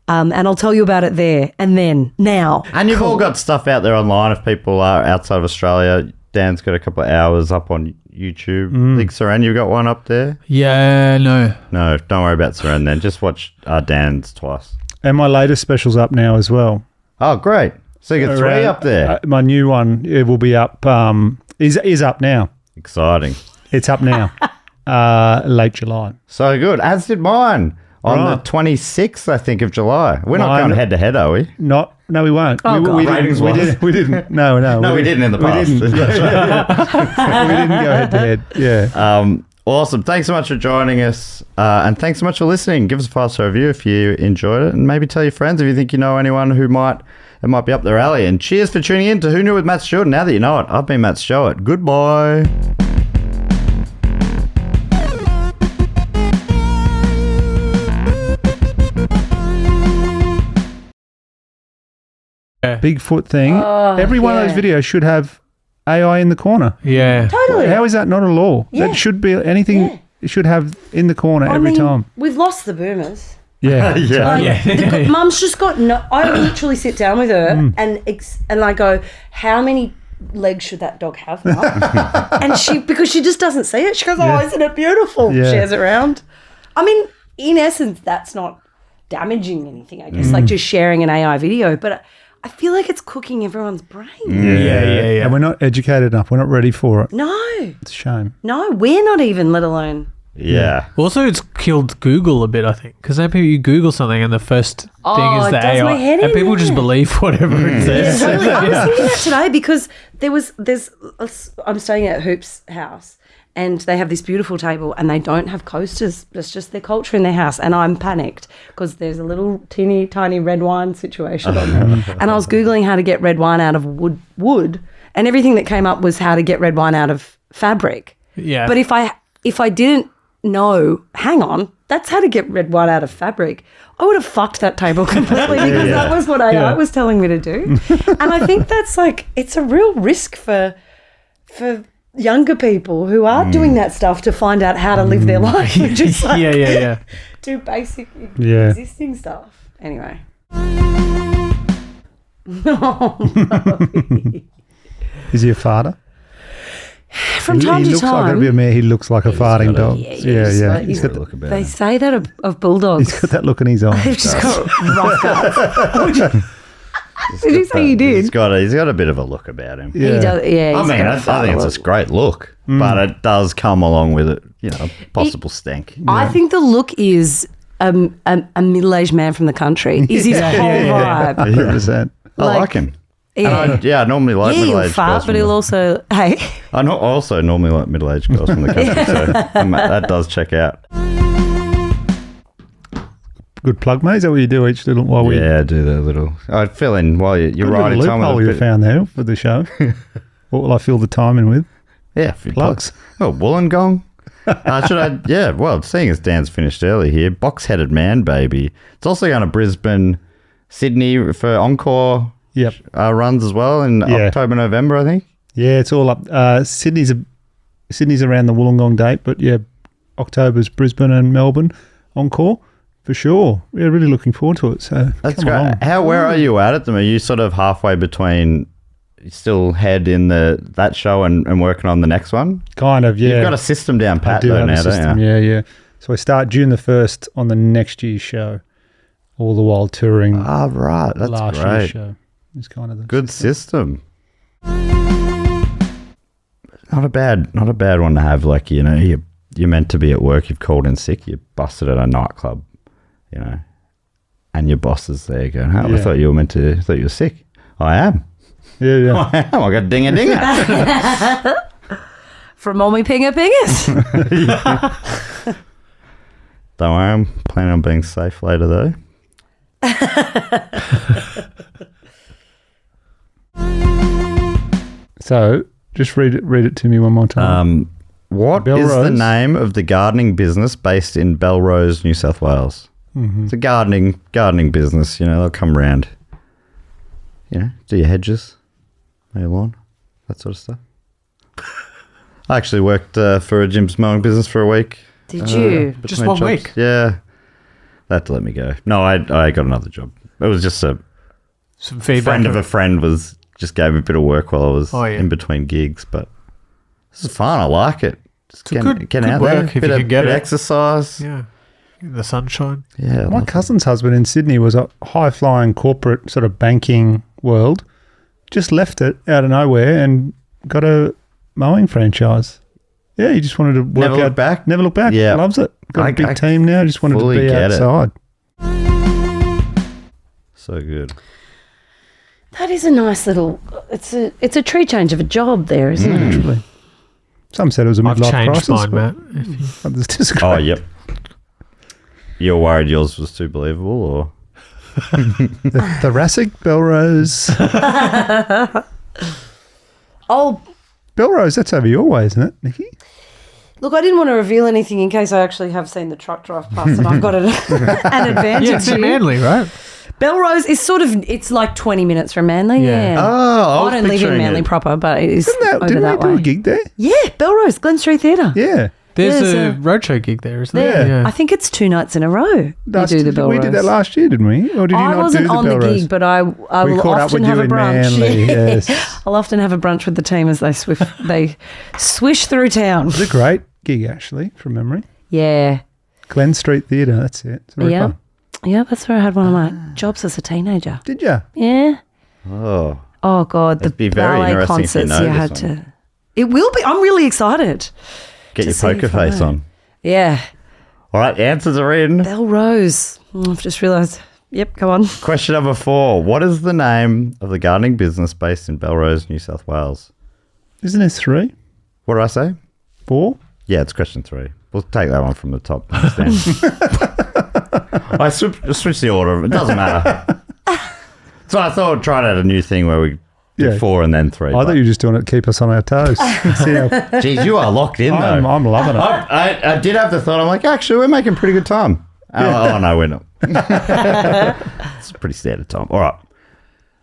And I'll tell you about it there and then now. And you've all got stuff out there online if people are outside of Australia. Dan's got a couple of hours up on YouTube. I think Suren, you've got one up there? Yeah, no. No, don't worry about Suren then. Just watch Dan's twice. And my latest special's up now as well. Oh, great. So you got 3 Around- up there. my new one, it will be up, is up now. Exciting. It's up now. Late July. So good. As did mine. On Right. the 26th, I think, of July. We're not Mine- going head to head, are we? No, we won't. Oh, God. we didn't. Ratings-wise. We didn't. No. No, we didn't in the past. We didn't. We didn't go head to head. Yeah. Awesome. Thanks so much for joining us. And thanks so much for listening. Give us a 5-star review if you enjoyed it. And maybe tell your friends if you think you know anyone who might be up their alley. And cheers for tuning in to Who Knew with Matt Stewart. Now that you know it, I've been Matt Stewart. Goodbye. Bigfoot thing. Every one of those videos should have AI in the corner. Yeah. Totally. How is that not a law? Yeah. That should be anything. It should have in the corner every time. We've lost the boomers. Yeah. Yeah. Mum's just got no. I literally sit down with her Hmm. and I go, how many legs should that dog have, Mum? And because she just doesn't see it, she goes, oh, isn't it beautiful? Yeah. She has it around. I mean, in essence, that's not damaging anything, I Hmm. guess, like just sharing an AI video, but I feel like it's cooking everyone's brain. Yeah. And we're not educated enough. We're not ready for it. No, It's a shame. we're not even, let alone Yeah. Also, it's killed Google a bit, I think, because now people you Google something and the first thing is it the does AI, my head and in, people just yeah. believe whatever it says. Yeah, totally. I was thinking that today because I'm staying at Hoop's house and they have this beautiful table and they don't have coasters. It's just their culture in their house. And I'm panicked because there's a little teeny tiny red wine situation on there. And I was Googling how to get red wine out of wood and everything that came up was how to get red wine out of fabric. Yeah. But if I didn't know, hang on, that's how to get red wine out of fabric, I would have fucked that table completely because that was what AI was telling me to do. And I think that's like, it's a real risk for younger people who are doing that stuff to find out how to live their life. Just like yeah. do basic Yeah. existing stuff. Anyway. No. Is he a farter? From time he to looks, time. I've got to be admit, he looks like a farting dog. Yeah. He's got, Look about They him. say that of bulldogs. he's got that look in his eyes. They've just got rough guts. Did you say you did? He's got a bit of a look about him. Yeah. He does, yeah. I he's mean, got a I fun think it's look. a great look, but it does come along with it, possible stank. I think the look is a middle-aged man from the country. Is his whole vibe. 100%. I like him. Yeah. I normally like He'll middle-aged fart, girls. but he'll also, hey. I also normally like middle-aged girls from the country, so that does check out. Good plug, mate. Is that what you do each little while we... Yeah, do the little. I'd fill in while you're Good writing little time. loophole with a you bit- found there for the show. What will I fill the time in with? Yeah, a few Plugs. plugs. Oh, Wollongong. Well, seeing as Dan's finished early here, Box-Headed Man Baby. It's also going to Brisbane, Sydney for Encore Yep. runs as well in Yeah. October, November, I think. Yeah, it's all up. Sydney's around the Wollongong date, but yeah, October's Brisbane and Melbourne Encore for sure. Yeah, really looking forward to it. So That's come great. along. Where are you at them? Are you sort of halfway between still head in that show and working on the next one? Kind of, yeah. You've got a system down I pat do though have now, a system, don't you? yeah. So I start June the 1st on the next year's show, all the while touring Ah, right. That's last year's great. show. It's kind of the Good system. Not a bad one to have. Like, you're meant to be at work. You've called in sick. You busted at a nightclub, and your boss is there going, "Oh, I Yeah. thought you were sick." I am. Yeah. I am. I got dinger. From Mommy Pinger Pingers. Don't worry. I'm planning on being safe later though. So just read it to me one more time. What is the Belrose? name of the gardening business based in Belrose, New South Wales? Mm-hmm. It's a gardening business. They'll come round. Do your hedges, mow your lawn, that sort of stuff. I actually worked for a Jim's mowing business for a week. Did you? Just between one jobs. week? Yeah. They had to let me go. No, I got another job. It was just a Some feedback. friend of a friend was just gave me a bit of work while I was Oh, yeah. in between gigs, but this is fun. I like it. Just It's good out work there, if you bit can get bit it. exercise. Yeah. In the sunshine. Yeah, My cousin's husband in Sydney was a high-flying corporate sort of banking world, just left it out of nowhere and got a mowing franchise. Yeah, he just wanted to work Never out. look back? Never look back. Yeah. Loves it. Got I- a big I team now. Just wanted to fully be get it. outside. so good. That is a nice little. It's a tree change of a job there, isn't it? Literally. Some said it was a I've midlife changed crisis. mine, but Matt. others disagree. Oh, yep. You're worried yours was too believable, or? The thoracic Belrose. Oh, Belrose, that's over your way, isn't it, Nikki? look, I didn't want to reveal anything in case I actually have seen the truck drive past and I've got an advantage. Yeah, it's in here. Manly, right? Belrose is it's like 20 minutes from Manly. Yeah. Yeah. Oh, I don't live in Manly proper, but it is over Didn't that they do way. a gig there? Yeah, Belrose, Glen Street Theatre. Yeah. There's There's a a- roadshow gig there, isn't There. there? I think it's 2 nights in a row. You Last- do the Belrose. we did that last year, didn't we? Or did you I not wasn't do the on the Belrose? gig, but I We will caught up often with have you a in brunch. Manly, Yeah. yes. I'll often have a brunch with the team as they swish through town. It was a great gig, actually, from memory. Yeah. Glen Street Theatre, that's it. It's very Yeah. fun. Yeah, that's where I had one of my jobs as a teenager. Did you? Yeah. Oh, Oh, God. That'd the be very ballet interesting if you concerts know you this had one. to. It will be. I'm really excited. get To your see poker if I face know. on. Yeah. All right, answers are in. Belrose. I've just realised. Yep, go on. Question number 4. What is the name of the gardening business based in Belrose, New South Wales? Isn't it 3? What did I say? 4? Yeah, it's question 3. We'll take that one from the top. I switched the order. It doesn't matter. So I thought I'd try out a new thing where we did 4 and then 3. I thought you were just doing it to keep us on our toes. Geez, you are locked in, though. I'm loving it. I did have the thought. I'm like, actually, we're making pretty good time. Oh, no, we're not. It's a pretty standard time. All right.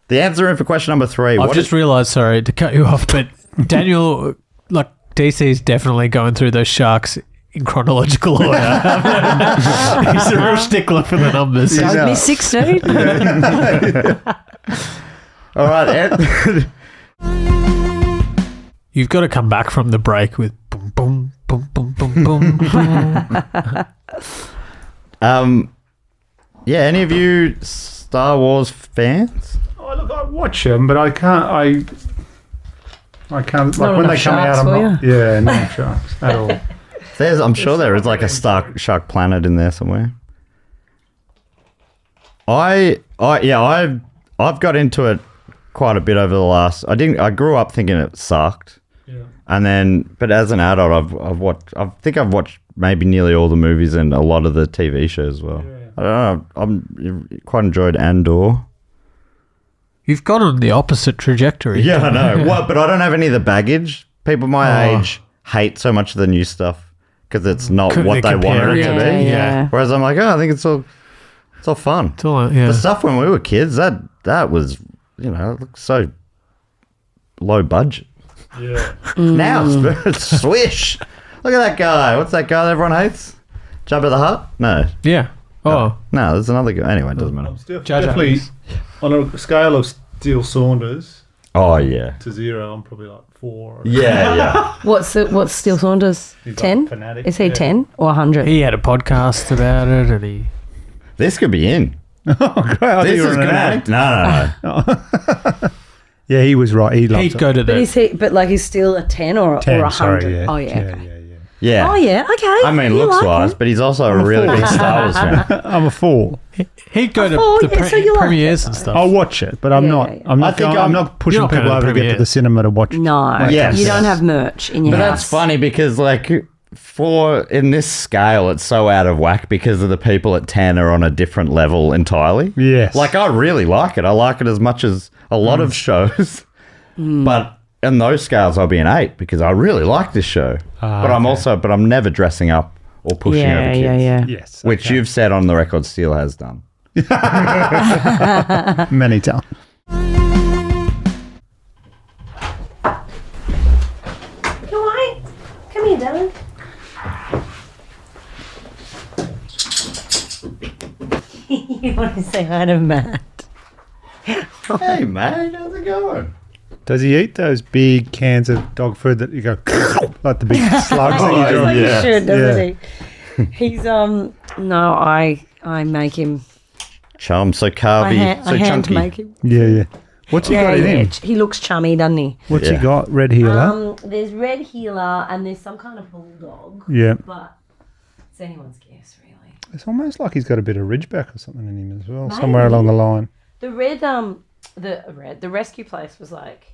The answer in for question number 3. I've just realised, sorry to cut you off, but Daniel, like DC's definitely going through those sharks in chronological order. He's a real stickler for the numbers. Don't miss 16. All right. You've got to come back from the break with boom, boom, boom, boom, boom, boom, boom. Yeah, any of you Star Wars fans? Oh, look, I watch them, but I can't. Like Not when they enough come out, sharks I'm for not. Yeah, no sharks at all. I'm sure there is like a shark planet in there somewhere. I've got into it quite a bit over the last. I grew up thinking it sucked. Yeah. And then, but as an adult, I've watched maybe nearly all the movies and a lot of the TV shows as well. Yeah. I don't know. I'm quite enjoyed Andor. You've gone on the opposite trajectory. Yeah, I know. But I don't have any of the baggage. People my age hate so much of the new stuff because it's not what they wanted it to be. Yeah. Whereas I'm like, I think it's all fun. It's all, yeah. The stuff when we were kids, that was, it looked so low budget. Yeah. Now it's swish. Look at that guy. What's that guy that everyone hates? Jabba the Hutt? No. Yeah. Oh. No, there's another guy. Anyway, it doesn't matter. I'm definitely on a scale of Steele Saunders Oh, yeah. to 0. I'm probably like 4. Yeah. What's Steele Saunders? He's 10? like fanatic. Is he Yeah. 10 or 100? He had a podcast about it and he... This could be in. Oh, great. I This think is you were good. an ad. No. Yeah, he was right. He loved He'd it. go to But the... he's still a 10 or a 10, 100? sorry, yeah. Oh, yeah. okay. Yeah. Oh, yeah, okay. I mean, You looks like wise, it. but he's also a really big Star Wars fan. I'm a 4. He'd go to Oh, the yeah, so you like premieres it, and though. stuff. I'll watch it, but I'm Yeah, not. yeah. I'm not. I think I'm not pushing You're not people going to over to get to premieres. the cinema to watch. No, Yes. you don't have merch in your But house. that's funny because, like, in this scale, it's so out of whack because of the people at 10 are on a different level entirely. Yes. Like, I really like it. I like it as much as a lot of shows. But in those scales, I'll be an 8 because I really like this show. But I'm never dressing up or pushing over kids. yeah. Yes. Which okay. you've said on the record Steele has done. many times. Come here, darling. You want to say hi to Matt? Hey, mate, how's it going? Does he eat those big cans of dog food that you go like the big slugs that you Oh, draw? He yeah. should, doesn't he? He's no, I make him. Chum, so I carvy, so hand chunky. make him. Yeah. What's he got in him? He looks chummy, doesn't he? What's Yeah. he got? Red healer. There's red healer and there's some kind of bulldog. Yeah. But it's anyone's guess, really. It's almost like he's got a bit of Ridgeback or something in him as well, Maybe. somewhere along the line. The the rescue place was like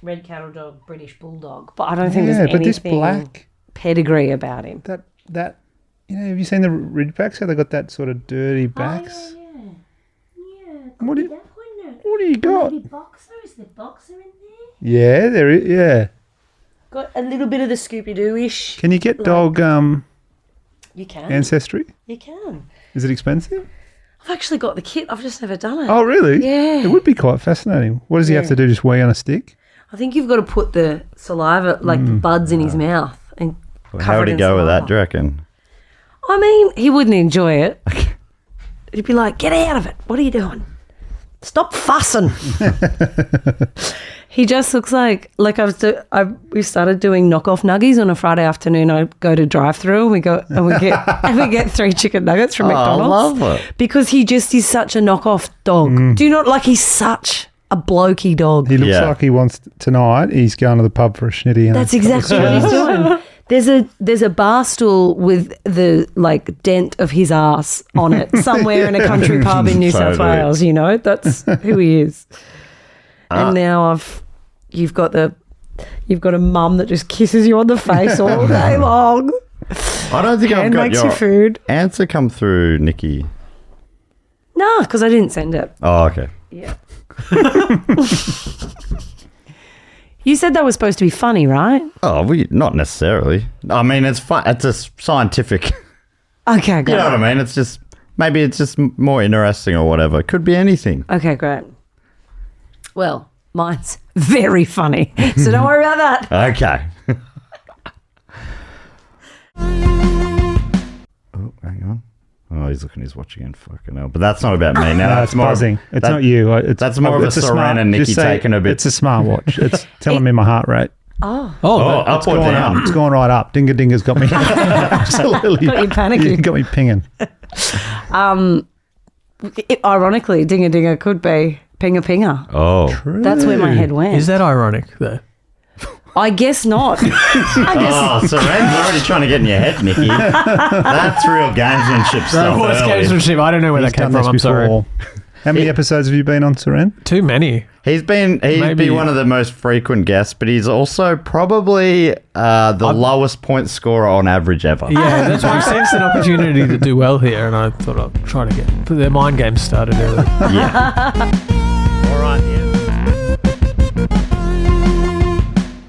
red cattle dog, British bulldog, but I don't think there's Yeah, anything but this black, pedigree about him. that have you seen the Ridgebacks? How they got that sort of dirty backs? What do you got? Maybe boxer? Is there boxer in there? Yeah, there is. Yeah. Got a little bit of the Scooby-Doo-ish. Can you get dog You can. ancestry? You can. Is it expensive? I've actually got the kit. I've just never done it. Oh, really? Yeah. It would be quite fascinating. What does he have to do? Just wee on a stick? I think you've got to put the saliva, like the buds in his mouth and Well, cover how it would he in go with saliva. that, do you reckon? I mean, he wouldn't enjoy it. He'd be like, get out of it. What are you doing? Stop fussing. He just looks like we started doing knockoff nuggies on a Friday afternoon. I go to drive-through and we get 3 chicken nuggets from McDonald's. I love it. Because he just is such a knockoff dog. Do you not like? He's such a blokey dog. He looks Yeah. like he wants tonight. He's going to the pub for a schnitty. And That's exactly what he's doing. There's a bar stool with the like dent of his ass on it somewhere in a country pub in New South Totally. Wales. You know, that's who he is. And now you've got a mum that just kisses you on the face all day long. I don't think I've And got makes your you food. answer come through, Nikki. No, because I didn't send it. Oh, okay. Yeah. You said that was supposed to be funny, right? Oh, not necessarily. I mean, it's fun. It's a scientific. Okay, You great. know what I mean? It's just maybe it's just more interesting or whatever. It could be anything. Okay, great. Well, mine's very funny, so don't worry about that. Okay. Oh, hang on. Oh, he's looking. He's watching. And fucking hell. But that's not about me. Now No, that's it's more. buzzing. It's not you. That's more of a it's Suren and Nikki just say taking a bit. It's a smartwatch. It's telling me my heart rate. Oh, up It's or going down. up. It's going right up. Dinga Dinga's got me. Absolutely. Got you panicking. Got me pinging. Ironically, Dinga Dinga could be Pinga Pinga. Oh. That's where my head went. is that ironic though? I guess not. Oh, Suren's already trying to get in your head, Nikki. That's real gamesmanship stuff. What's early. gamesmanship? I don't know where He's that came done from. this I'm sorry. before. How many episodes have you been on, Suren? Too many. He'd Maybe- be one of the most frequent guests, but he's also probably the lowest point scorer on average ever. Yeah, that's why I've sensed an opportunity to do well here, and I thought I'd try to put their mind games started early. Yeah. All right, yeah.